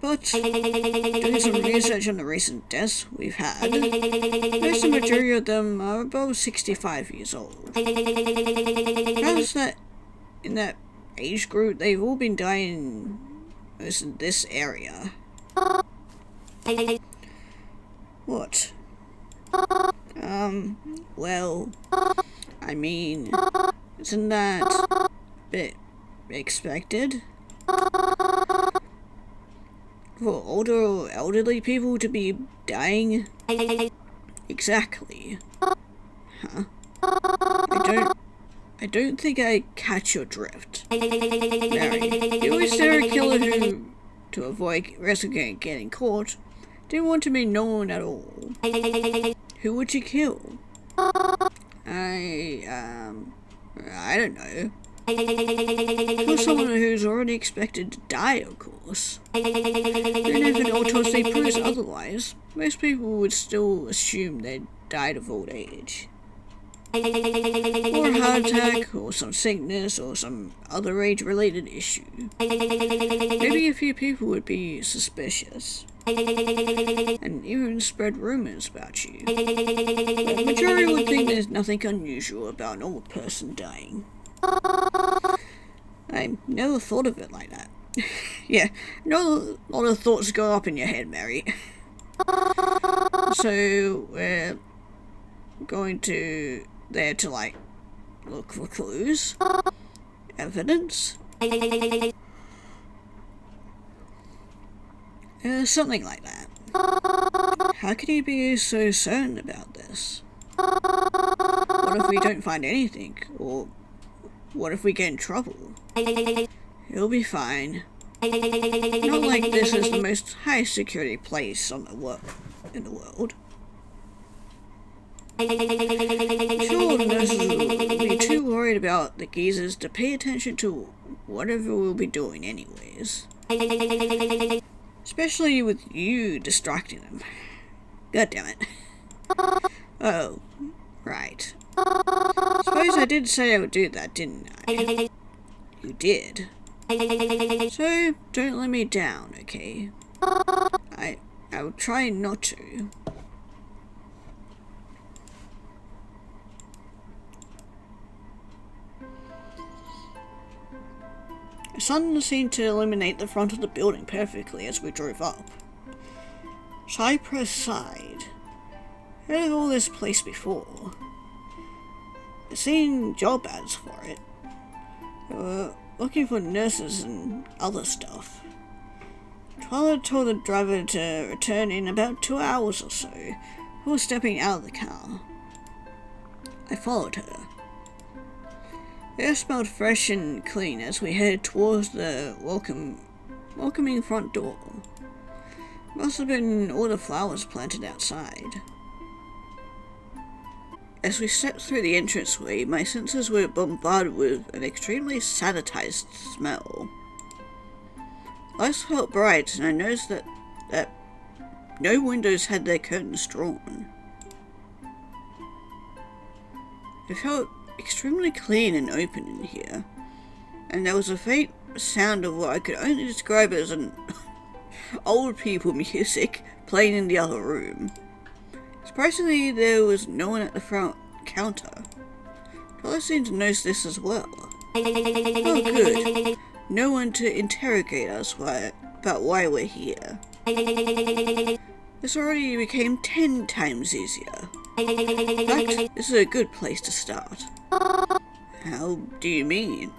But, doing some research on the recent deaths we've had, most of the majority of them are above 65 years old. Perhaps that in that age group they've all been dying most in this area. What? Well, I mean, isn't that a bit expected? For older or elderly people to be dying? Exactly. Huh? I don't think I catch your drift. Mary, you were a serial killer who, to avoid risking getting caught, didn't want to be known at all. Who would you kill? I don't know. Kill someone who's already expected to die, of course. Even if an autopsy proves otherwise, most people would still assume they died of old age. Or a heart attack, or some sickness, or some other age-related issue. Maybe a few people would be suspicious, and even spread rumors about you. But the majority would think there's nothing unusual about an old person dying. I never thought of it like that. Yeah, no, a lot of thoughts go up in your head, Mary. So, we're going to there to, like, look for clues, evidence, something like that. How can you be so certain about this? What if we don't find anything? Or what if we get in trouble? It'll be fine. Not like this is the most high security place in the world. Sure, the nurses will be too worried about the geezers to pay attention to whatever we'll be doing anyways. Especially with you distracting them. God damn it. Oh, right. Suppose I did say I would do that, didn't I? You did. So, don't let me down, okay? I'll try not to. The sun seemed to illuminate the front of the building perfectly as we drove up. Cypress Side. Heard of all this place before. I've seen job ads for it. They were looking for nurses and other stuff. Twyla told the driver to return in about 2 hours or so before stepping out of the car. I followed her. The air smelled fresh and clean as we headed towards the welcoming front door. Must have been all the flowers planted outside. As we stepped through the entranceway, my senses were bombarded with an extremely sanitized smell. Lights felt bright, and I noticed that no windows had their curtains drawn. It felt extremely clean and open in here, and there was a faint sound of what I could only describe as an old people music playing in the other room. Surprisingly, there was no one at the front counter. Twyla seemed to notice this as well. Oh good, no one to interrogate us about why we're here. This already became 10 times easier. In fact, this is a good place to start. How do you mean?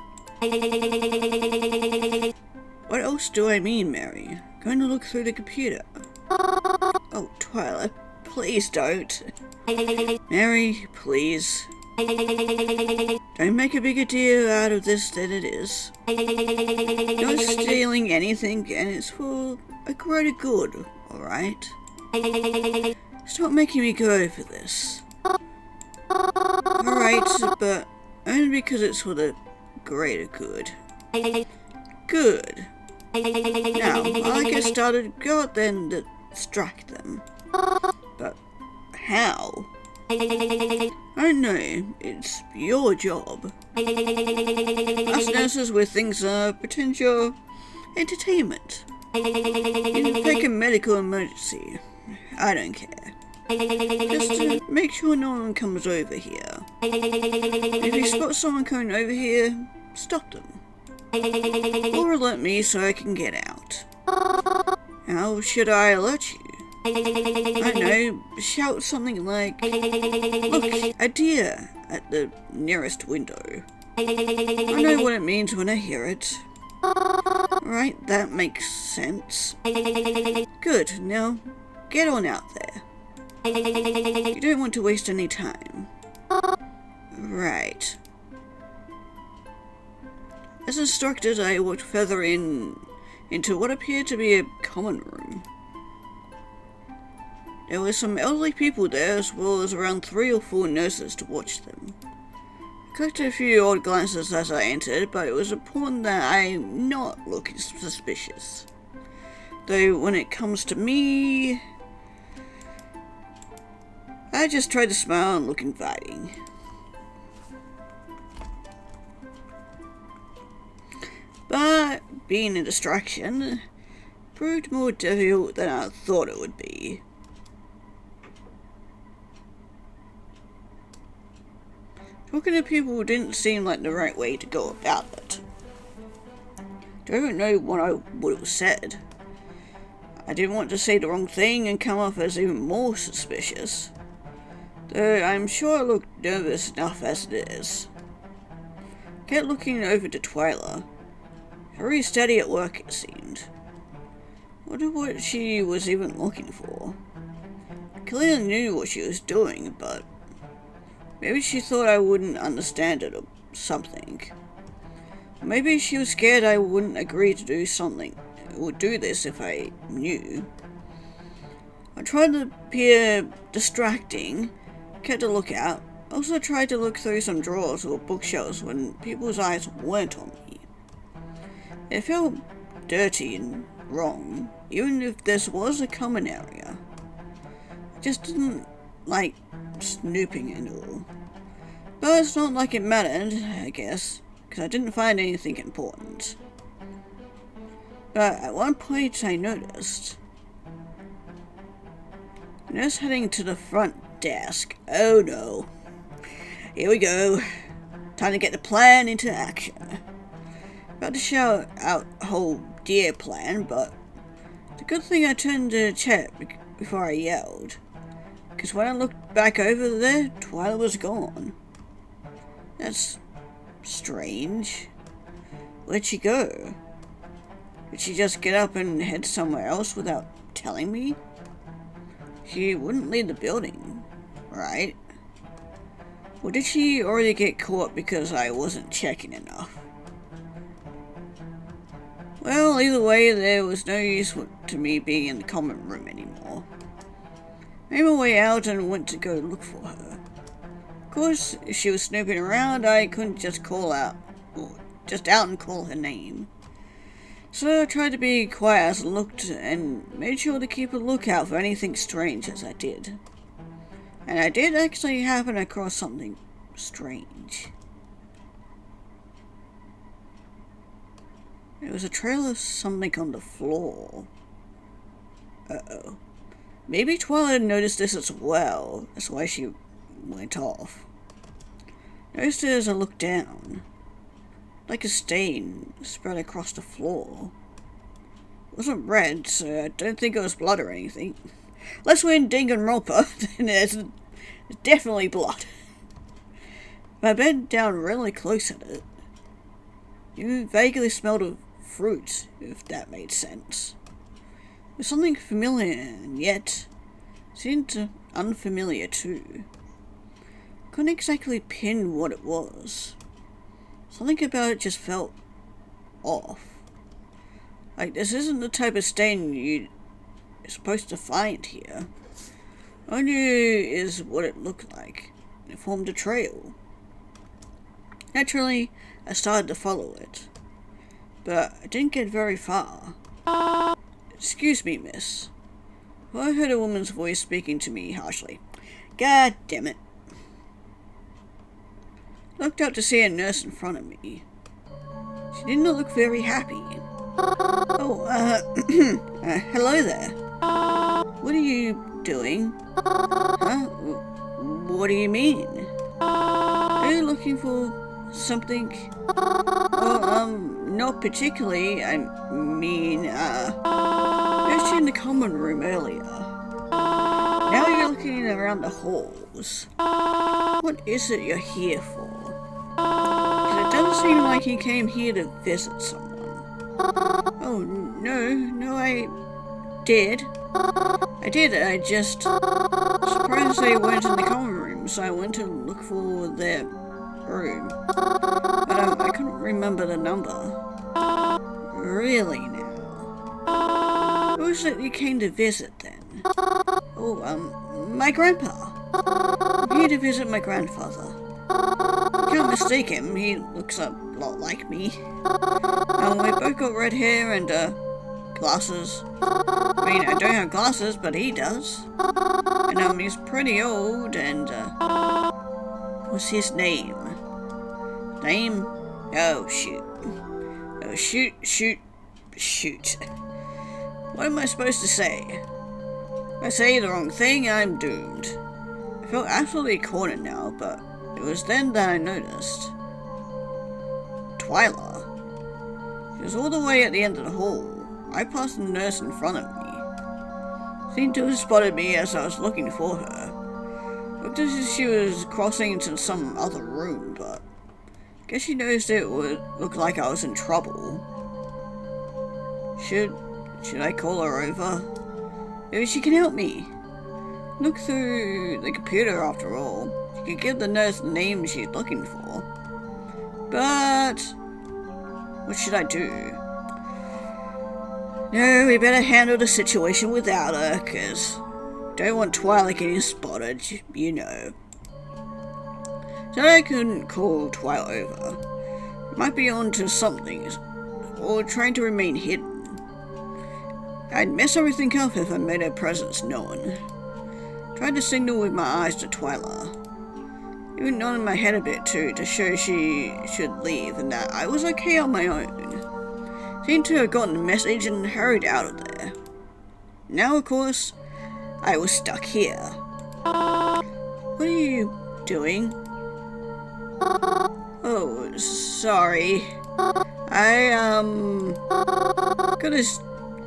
What else do I mean, Mary? Going to look through the computer. Oh, Twyla, please don't. Mary, please. Don't make a bigger deal out of this than it is. Not stealing anything, and it's for a greater good, alright? Stop making me go over this. Alright, but only because it's for the greater good. Good. Now, while I get started, go out there and distract them. But how? I don't know, it's your job. Us nurses with things pretend you're entertainment. In fake a medical emergency. I don't care. Just to make sure no one comes over here. If you spot someone coming over here, stop them. Or alert me so I can get out. How should I alert you? I don't know, shout something like, "Look, a deer," at the nearest window. I know what it means when I hear it. Right, that makes sense. Good, now get on out there. You don't want to waste any time. Right. As instructed, I walked further into what appeared to be a common room. There were some elderly people there, as well as around 3 or 4 nurses to watch them. I collected a few odd glances as I entered, but it was important that I'm not looking suspicious. Though when it comes to me, I just tried to smile and look inviting. But being a distraction proved more difficult than I thought it would be. Talking to people didn't seem like the right way to go about it. Don't know what I would have said. I didn't want to say the wrong thing and come off as even more suspicious. Though I'm sure I looked nervous enough as it is. Kept looking over to Twyla. Very steady at work, it seemed. Wondered what she was even looking for. I clearly knew what she was doing, but maybe she thought I wouldn't understand it or something. Maybe she was scared I wouldn't agree to do something or do this if I knew. I tried to appear distracting, kept a lookout. Also tried to look through some drawers or bookshelves when people's eyes weren't on me. It felt dirty and wrong, even if this was a common area. I just didn't like snooping and all. But it's not like it mattered, I guess, because I didn't find anything important. But at one point I noticed a nurse heading to the front desk. Oh no. Here we go. Time to get the plan into action. About to shout out a whole dear plan, but it's a good thing I turned to check before I yelled. Because when I looked back over there, Twyla was gone. That's strange. Where'd she go? Did she just get up and head somewhere else without telling me? She wouldn't leave the building, right? Or did she already get caught because I wasn't checking enough? Well, either way, there was no use to me being in the common room anymore. Made my way out and went to go look for her. Of course, if she was snooping around, I couldn't just call out, or just out and call her name. So I tried to be quiet as I looked and made sure to keep a lookout for anything strange as I did. And I did actually happen across something strange. There was a trail of something on the floor. Uh-oh. Maybe Twyla noticed this as well. That's why she went off. Noticed it as I looked down. Like a stain spread across the floor. It wasn't red, so I don't think it was blood or anything. Unless we're in Danganronpa, then it's definitely blood. I bent down really close at it. You vaguely smelled of fruit, if that made sense. It was something familiar, and yet seemed unfamiliar too. Couldn't exactly pin what it was. Something about it just felt off. Like, this isn't the type of stain you're supposed to find here. All I knew is what it looked like. It formed a trail. Naturally, I started to follow it. But I didn't get very far. Excuse me, miss. Well, I heard a woman's voice speaking to me harshly. God damn it. Looked up to see a nurse in front of me. She did not look very happy. Oh, hello there. What are you doing? Huh? What do you mean? Are you looking for something? Oh, not particularly. I mean, I was in the common room earlier. Now you're looking around the halls. What is it you're here for? Because it doesn't seem like you came here to visit someone. Oh, no, I did. I just surprised they weren't in the common room, so I went to look for their room. But I couldn't remember the number. Really now? Who was it you came to visit then? Oh, my grandpa. I'm here to visit my grandfather. You can't mistake him, he looks a lot like me. We both got red hair and, glasses. I mean, I don't have glasses, but he does. And, he's pretty old, and, what's his name? Name? Oh, shoot. Oh, shoot. What am I supposed to say? If I say the wrong thing, I'm doomed. I feel absolutely cornered now, but it was then that I noticed. Twyla. She was all the way at the end of the hall. I passed the nurse in front of me. Seemed to have spotted me as I was looking for her. Looked as if she was crossing into some other room, but guess she noticed it would look like I was in trouble. Should I call her over? Maybe she can help me. Look through the computer after all. She could give the nurse the name she's looking for. But what should I do? No, we better handle the situation without her, cause don't want Twyla getting spotted, you know. So I couldn't call Twyla over. Might be onto something, or trying to remain hidden. I'd mess everything up if I made her presence known. Tried to signal with my eyes to Twyla. Even nodding my head a bit too, to show she should leave and that I was okay on my own. Seemed to have gotten the message and hurried out of there. Now, of course, I was stuck here. What are you doing? Oh, sorry. I, got this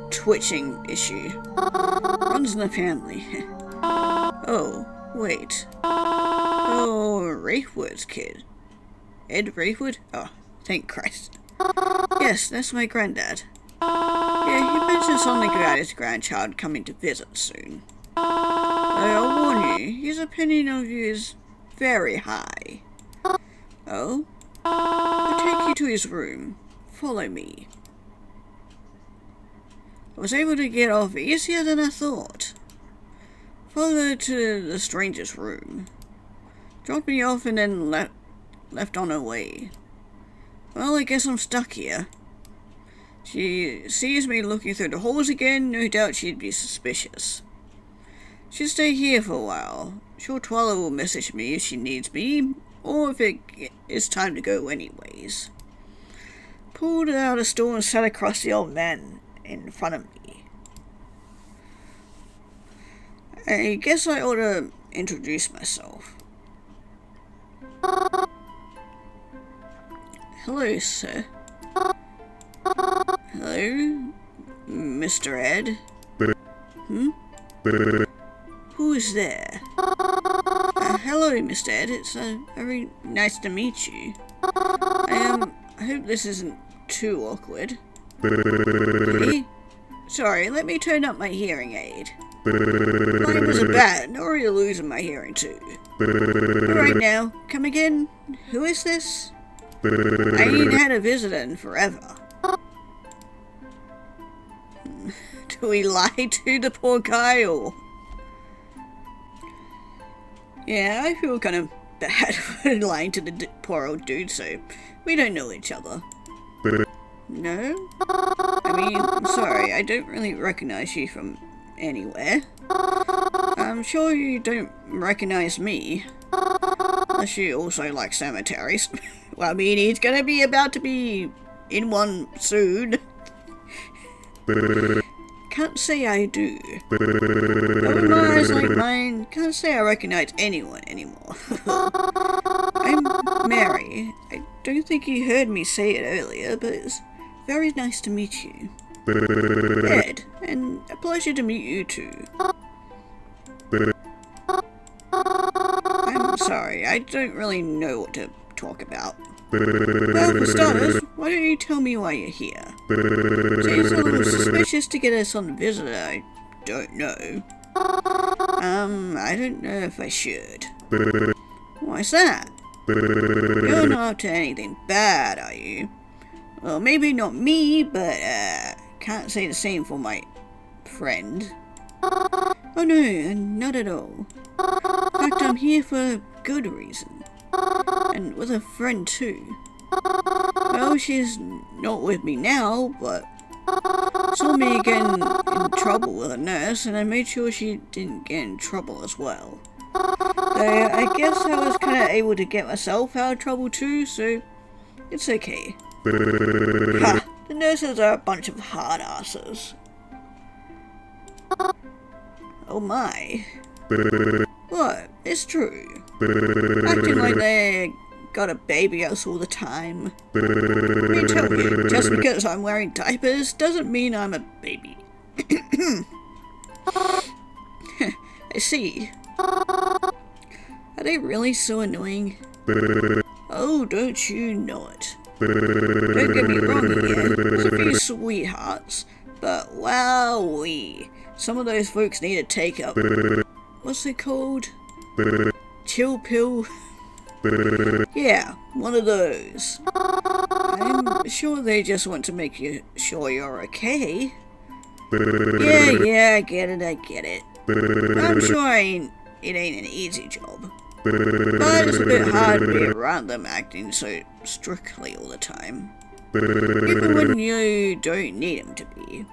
twitching issue. Runs in the family. Oh, wait. Oh, Raywood's kid. Ed Raywood? Oh, thank Christ. Yes, that's my granddad. Yeah, he mentioned something about his grandchild coming to visit soon. I'll warn you, his opinion of you is very high. Oh? I'll take you to his room. Follow me. I was able to get off easier than I thought. Followed to the stranger's room. Dropped me off and then left on her way. Well, I guess I'm stuck here. She sees me looking through the halls again, no doubt she'd be suspicious. She'll stay here for a while. Sure, Twyla will message me if she needs me, or if it's time to go anyways. Pulled out a stool and sat across the old man in front of me. I guess I ought to introduce myself. Hello, sir. Hello, Mr. Ed. Who is there? Hello, Mr. Ed. It's very nice to meet you. I hope this isn't too awkward. Really? Sorry, let me turn up my hearing aid. Mine was a bad, already losing my hearing too. Alright now, come again? Who is this? I ain't had a visitor in forever. Do we lie to the poor guy, or? Yeah, I feel kind of bad for lying to the poor old dude, so we don't know each other. No? I mean, I'm sorry, I don't really recognize you from anywhere. I'm sure you don't recognize me. Unless you also like cemeteries. Well, I mean, he's gonna be about to be in one soon. Can't say I do. With my eyes like mine, can't say I recognize anyone anymore. I'm Mary. I don't think you heard me say it earlier, but it's very nice to meet you. Ed, and a pleasure to meet you too. I'm sorry, I don't really know what to talk about. Well, for starters, why don't you tell me why you're here? Seems a little suspicious to get us on a visit. I don't know. I don't know if I should. Why's that? You're not up to anything bad, are you? Well, maybe not me, but can't say the same for my friend. Oh no, not at all. In fact, I'm here for a good reason. And with a friend too. Well, she's not with me now, but saw me get in trouble with a nurse, and I made sure she didn't get in trouble as well. So I guess I was kind of able to get myself out of trouble too, so it's okay. Ha! The nurses are a bunch of hard asses. Oh my. What? It's true. Acting like they got a baby us all the time. Let me tell you, just because I'm wearing diapers doesn't mean I'm a baby. I see. Are they really so annoying? Oh, don't you know it. Don't get me wrong here, there's a few sweethearts, but wowee, some of those folks need to take up, what's it called? Chill pill? Yeah, one of those. I'm sure they just want to make sure you're okay. Yeah, I get it. I'm sure it ain't an easy job. But it's a bit hard to be around them acting so strictly all the time. Even when you don't need them to be.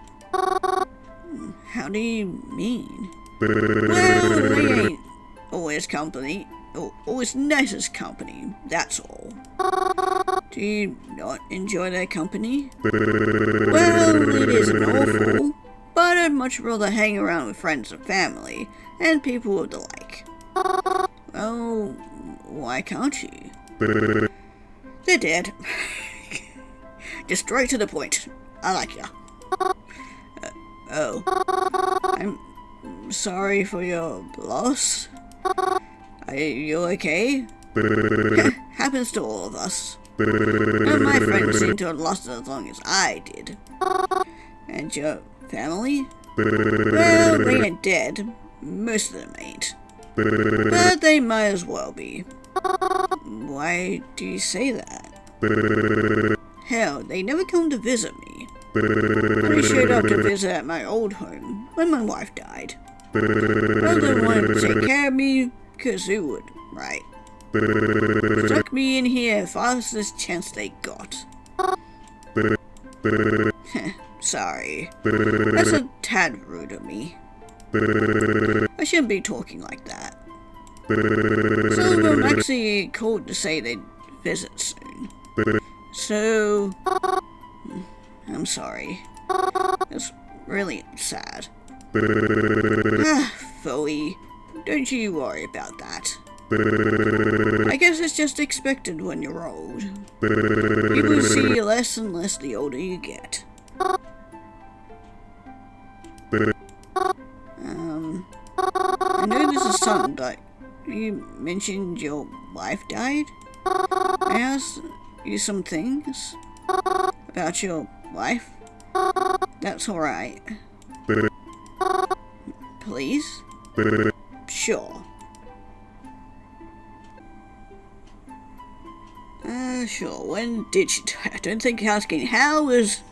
How do you mean? Well, they ain't always company. Always nice as company, that's all. Do you not enjoy their company? Well, it isn't awful, but I'd much rather hang around with friends and family, and people of the like. Well, why can't you? They're dead. Just straight to the point. I like ya. Oh. I'm sorry for your loss. Are you okay? Happens to all of us. None of my friends seem to have lost it as long as I did. And your family? Well, they ain't dead. Most of them ain't. But they might as well be. Why do you say that? Hell, they never come to visit me. Only showed up to visit at my old home when my wife died. Well, they wanted to take care of me, because who would, right? Stuck me in here fastest chance they got. Sorry. That's a tad rude of me. I shouldn't be talking like that. Some of them actually called to say they'd visit soon. So, I'm sorry. It's really sad. Phooey, don't you worry about that. I guess it's just expected when you're old. You will see less and less the older you get. I know this is something, but you mentioned your wife died? I asked you some things about your wife. That's alright. Please? Sure. Sure. When did she die? I don't think asking how is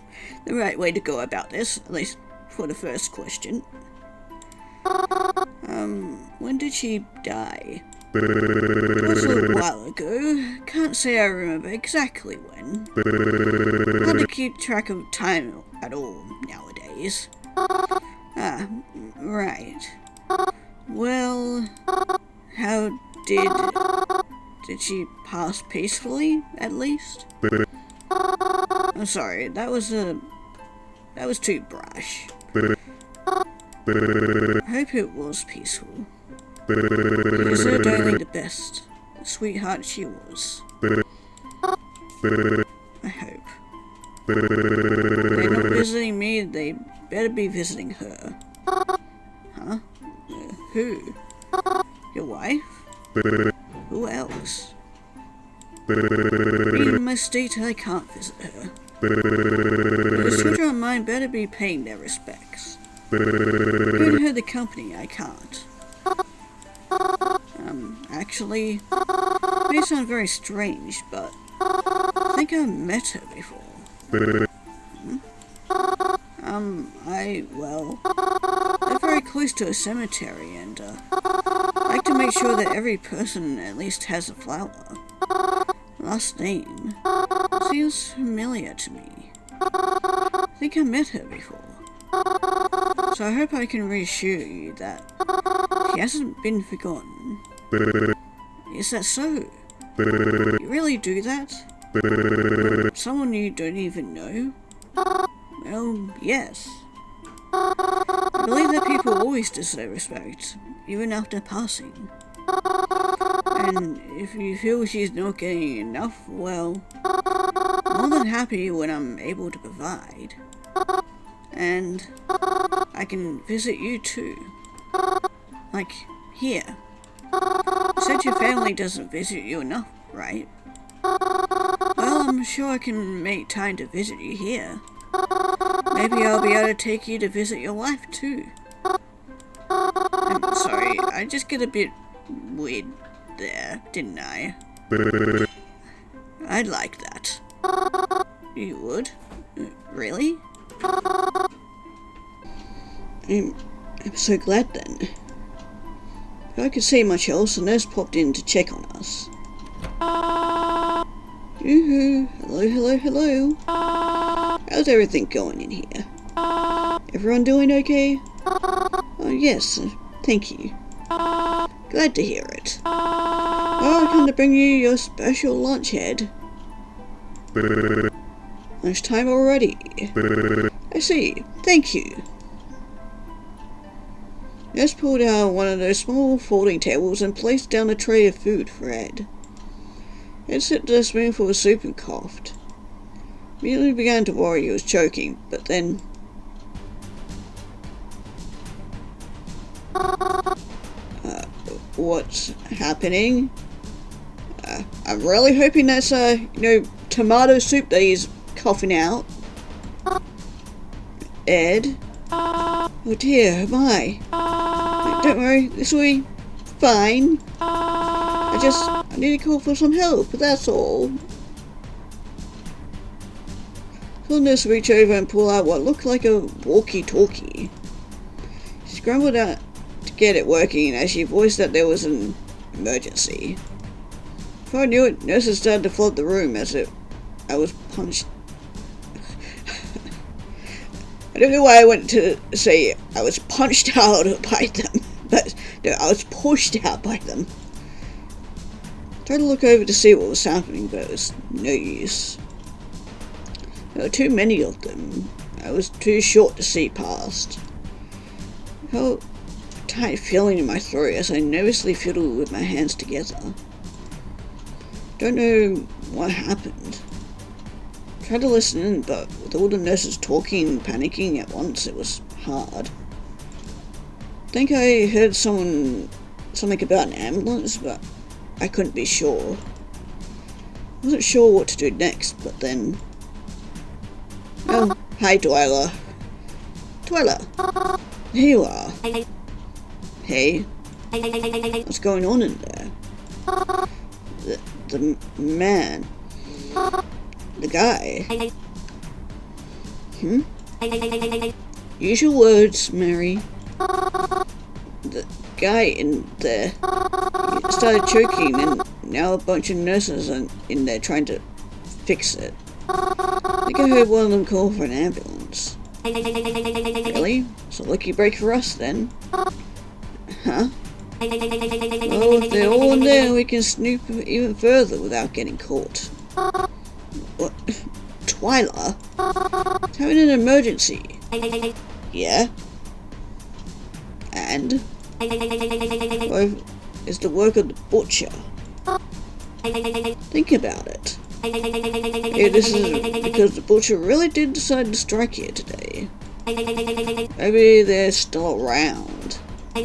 the right way to go about this, at least for the first question. When did she die? It was a little while ago. Can't say I remember exactly when. Hard to keep track of time at all nowadays. Ah, right. Well, how did she pass peacefully, at least? I'm sorry, that was too brash. I hope it was peaceful. She deserved only the best. The sweetheart she was. I hope. They're not visiting me, they better be visiting her. Huh? Who? Your wife? Who else? Being in my state, I can't visit her. The children of mine better be paying their respects. Couldn't hurt the company, I can't. Actually, it may sound very strange, but I think I've met her before. They're very close to a cemetery, and, I like to make sure that every person at least has a flower. Last name seems familiar to me. I think I met her before. So I hope I can reassure you that she hasn't been forgotten. Is that so? You really do that? Someone you don't even know? Well, yes. I believe that people always deserve respect, even after passing. And if you feel she's not getting enough, well, I'm more than happy when I'm able to provide. And I can visit you too. Like, here. You said your family doesn't visit you enough, right? Well, I'm sure I can make time to visit you here. Maybe I'll be able to take you to visit your wife too. I'm sorry, I just get a bit weird there, didn't I? I'd like that. You would? Really? I'm so glad then. If I could say much else, the nurse popped in to check on us. Yoo-hoo, hello. How's everything going in here? Everyone doing okay? Oh yes, thank you. Glad to hear it. Oh, I come to bring you your special lunch, Ed. Lunchtime already. I see, thank you. Nurse pulled out one of those small folding tables and placed down a tray of food for Ed. Ed sipped a spoonful of soup and coughed. Immediately began to worry he was choking, but then... what's happening? I'm really hoping that's, tomato soup that he's coughing out. Ed? Oh dear, my. Don't worry, this will be fine. I need to call for some help, that's all. So the nurse reached over and pulled out what looked like a walkie-talkie. She scrambled out to get it working as she voiced that there was an emergency. Before I knew it, nurses started to flood the room as I was punched. I don't know why I went to say I was punched out by them, but no, I was pushed out by them. I tried to look over to see what was happening, but it was no use. There were too many of them. I was too short to see past. I felt a tight feeling in my throat as I nervously fiddled with my hands together. Don't know what happened. Tried to listen in, but with all the nurses talking and panicking at once, it was hard. I think I heard something about an ambulance, but I couldn't be sure. I wasn't sure what to do next, but then... Oh, hi Twyla. Twyla, here you are. Hey, what's going on in there? The man... The guy. Use your words, Mary. The guy in there started choking, and now a bunch of nurses are in there trying to fix it. I think I heard one of them call for an ambulance. Really? It's a lucky break for us then. Huh? Well, if they're all in there, we can snoop even further without getting caught. What? Twyla? Having an emergency. Yeah? And? Well, it's the work of the butcher. Think about it. Yeah, this is because the butcher really did decide to strike here today. Maybe they're still around. And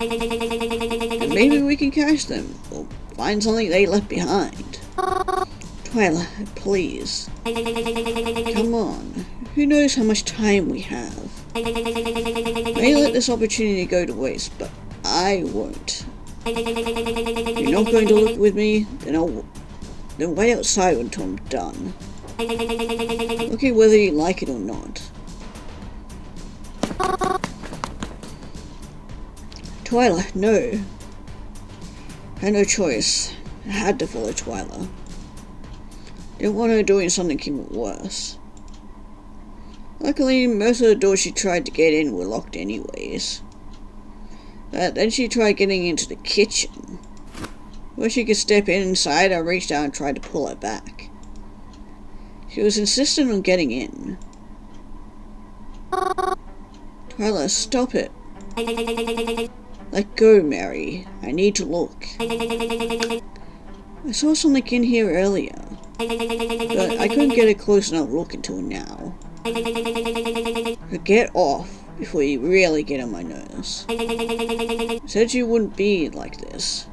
maybe we can catch them, or find something they left behind. Twyla, please. Come on. Who knows how much time we have? May let this opportunity go to waste, but I won't. If you're not going to look with me, then wait outside until I'm done. Okay, whether you like it or not. Twyla, no. I had no choice. I had to follow Twyla. Didn't want her doing something even worse. Luckily, most of the doors she tried to get in were locked anyways. But then she tried getting into the kitchen. Where she could step inside, I reached out and tried to pull her back. She was insistent on getting in. Twyla, stop it. Let go, Mary. I need to look. I saw something in here earlier, but I couldn't get a close enough look until now. So get off before you really get on my nerves. I said you wouldn't be like this.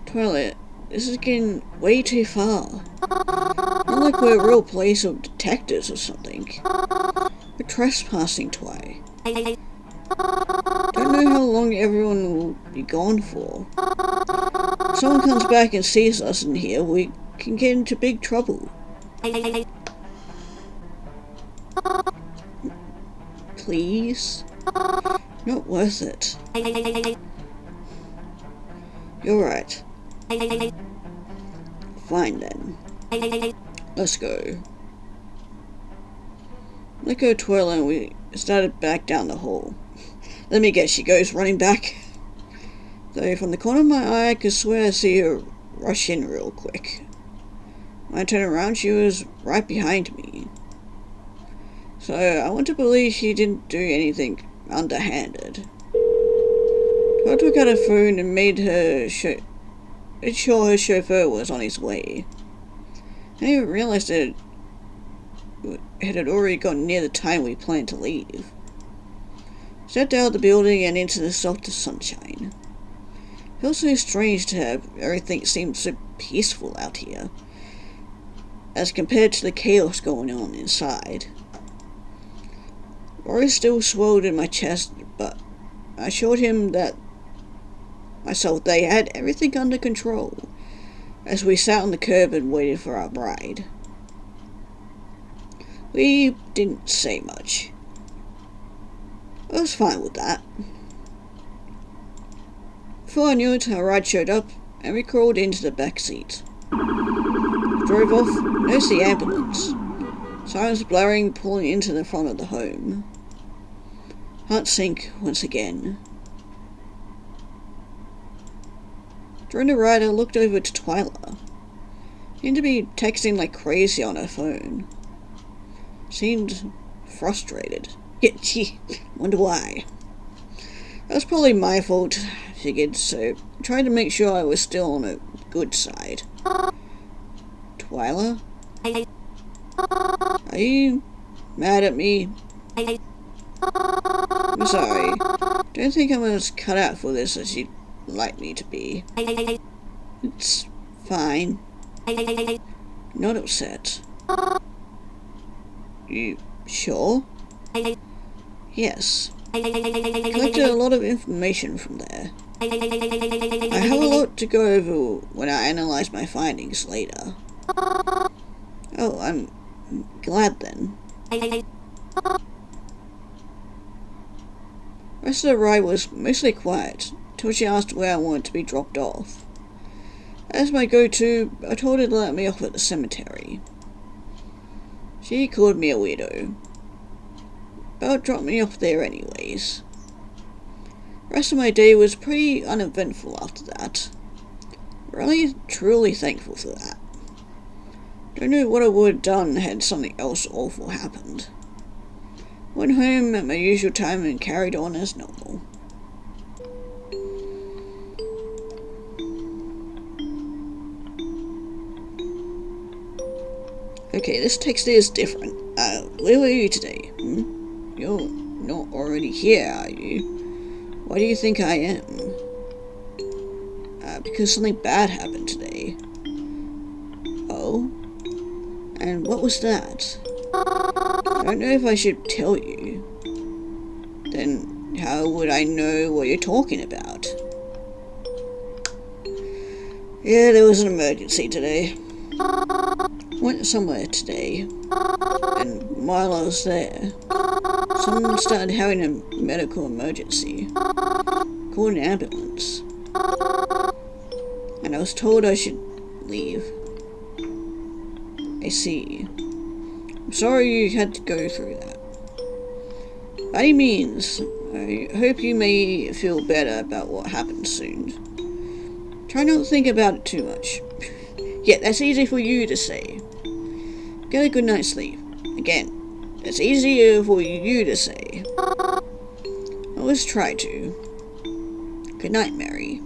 Twyla, this is getting way too far. Not like we're a real place of detectives or something. We're trespassing, Twy. Don't know how long everyone will be gone for. If someone comes back and sees us in here, we can get into big trouble. Please? Not worth it. You're right. Fine then. Let's go. Let go, Twyla, and we started back down the hall. Let me guess, she goes running back. Though from the corner of my eye, I could swear I see her rush in real quick. When I turned around, she was right behind me. So I want to believe she didn't do anything underhanded. I took out her phone and made sure her chauffeur was on his way. I didn't even realize that it had already gotten near the time we planned to leave. Stepped out of the building and into the softer sunshine. It felt so strange to have everything seem so peaceful out here, as compared to the chaos going on inside. Rory still swelled in my chest, but I assured him that they had everything under control, as we sat on the curb and waited for our bride. We didn't say much. I was fine with that. Before I knew it, our ride showed up, and we crawled into the back seat. Drove off, noticed the ambulance. Sirens blaring, pulling into the front of the home. Heart sank once again. During the ride, I looked over to Twyla. She seemed to be texting like crazy on her phone. Seemed frustrated. Gee, wonder why. That was probably my fault, I figured, so I tried to make sure I was still on a good side. Twyla? Are you mad at me? I'm sorry. Don't think I'm as cut out for this as you'd like me to be. It's fine. Not upset. You sure? Yes. Collected a lot of information from there. I have a lot to go over when I analyze my findings later. Oh, I'm glad then. The rest of the ride was mostly quiet, till she asked where I wanted to be dropped off. As my go-to, I told her to let me off at the cemetery. She called me a weirdo, but dropped me off there anyways. The rest of my day was pretty uneventful after that. Really, truly thankful for that. Don't know what I would have done had something else awful happened. Went home at my usual time and carried on as normal. Okay, this text is different. Where were you today? You're not already here, are you? Why do you think I am? Because something bad happened today. Oh? Well, and what was that? I don't know if I should tell you. Then how would I know what you're talking about? Yeah, there was an emergency today. Went somewhere today, and while I was there, someone started having a medical emergency. Called an ambulance. And I was told I should leave. I see. I'm sorry you had to go through that. By any means, I hope you may feel better about what happened soon. Try not to think about it too much. Yeah, that's easy for you to say. Get a good night's sleep. Again, that's easier for you to say. Always try to. Good night, Mary.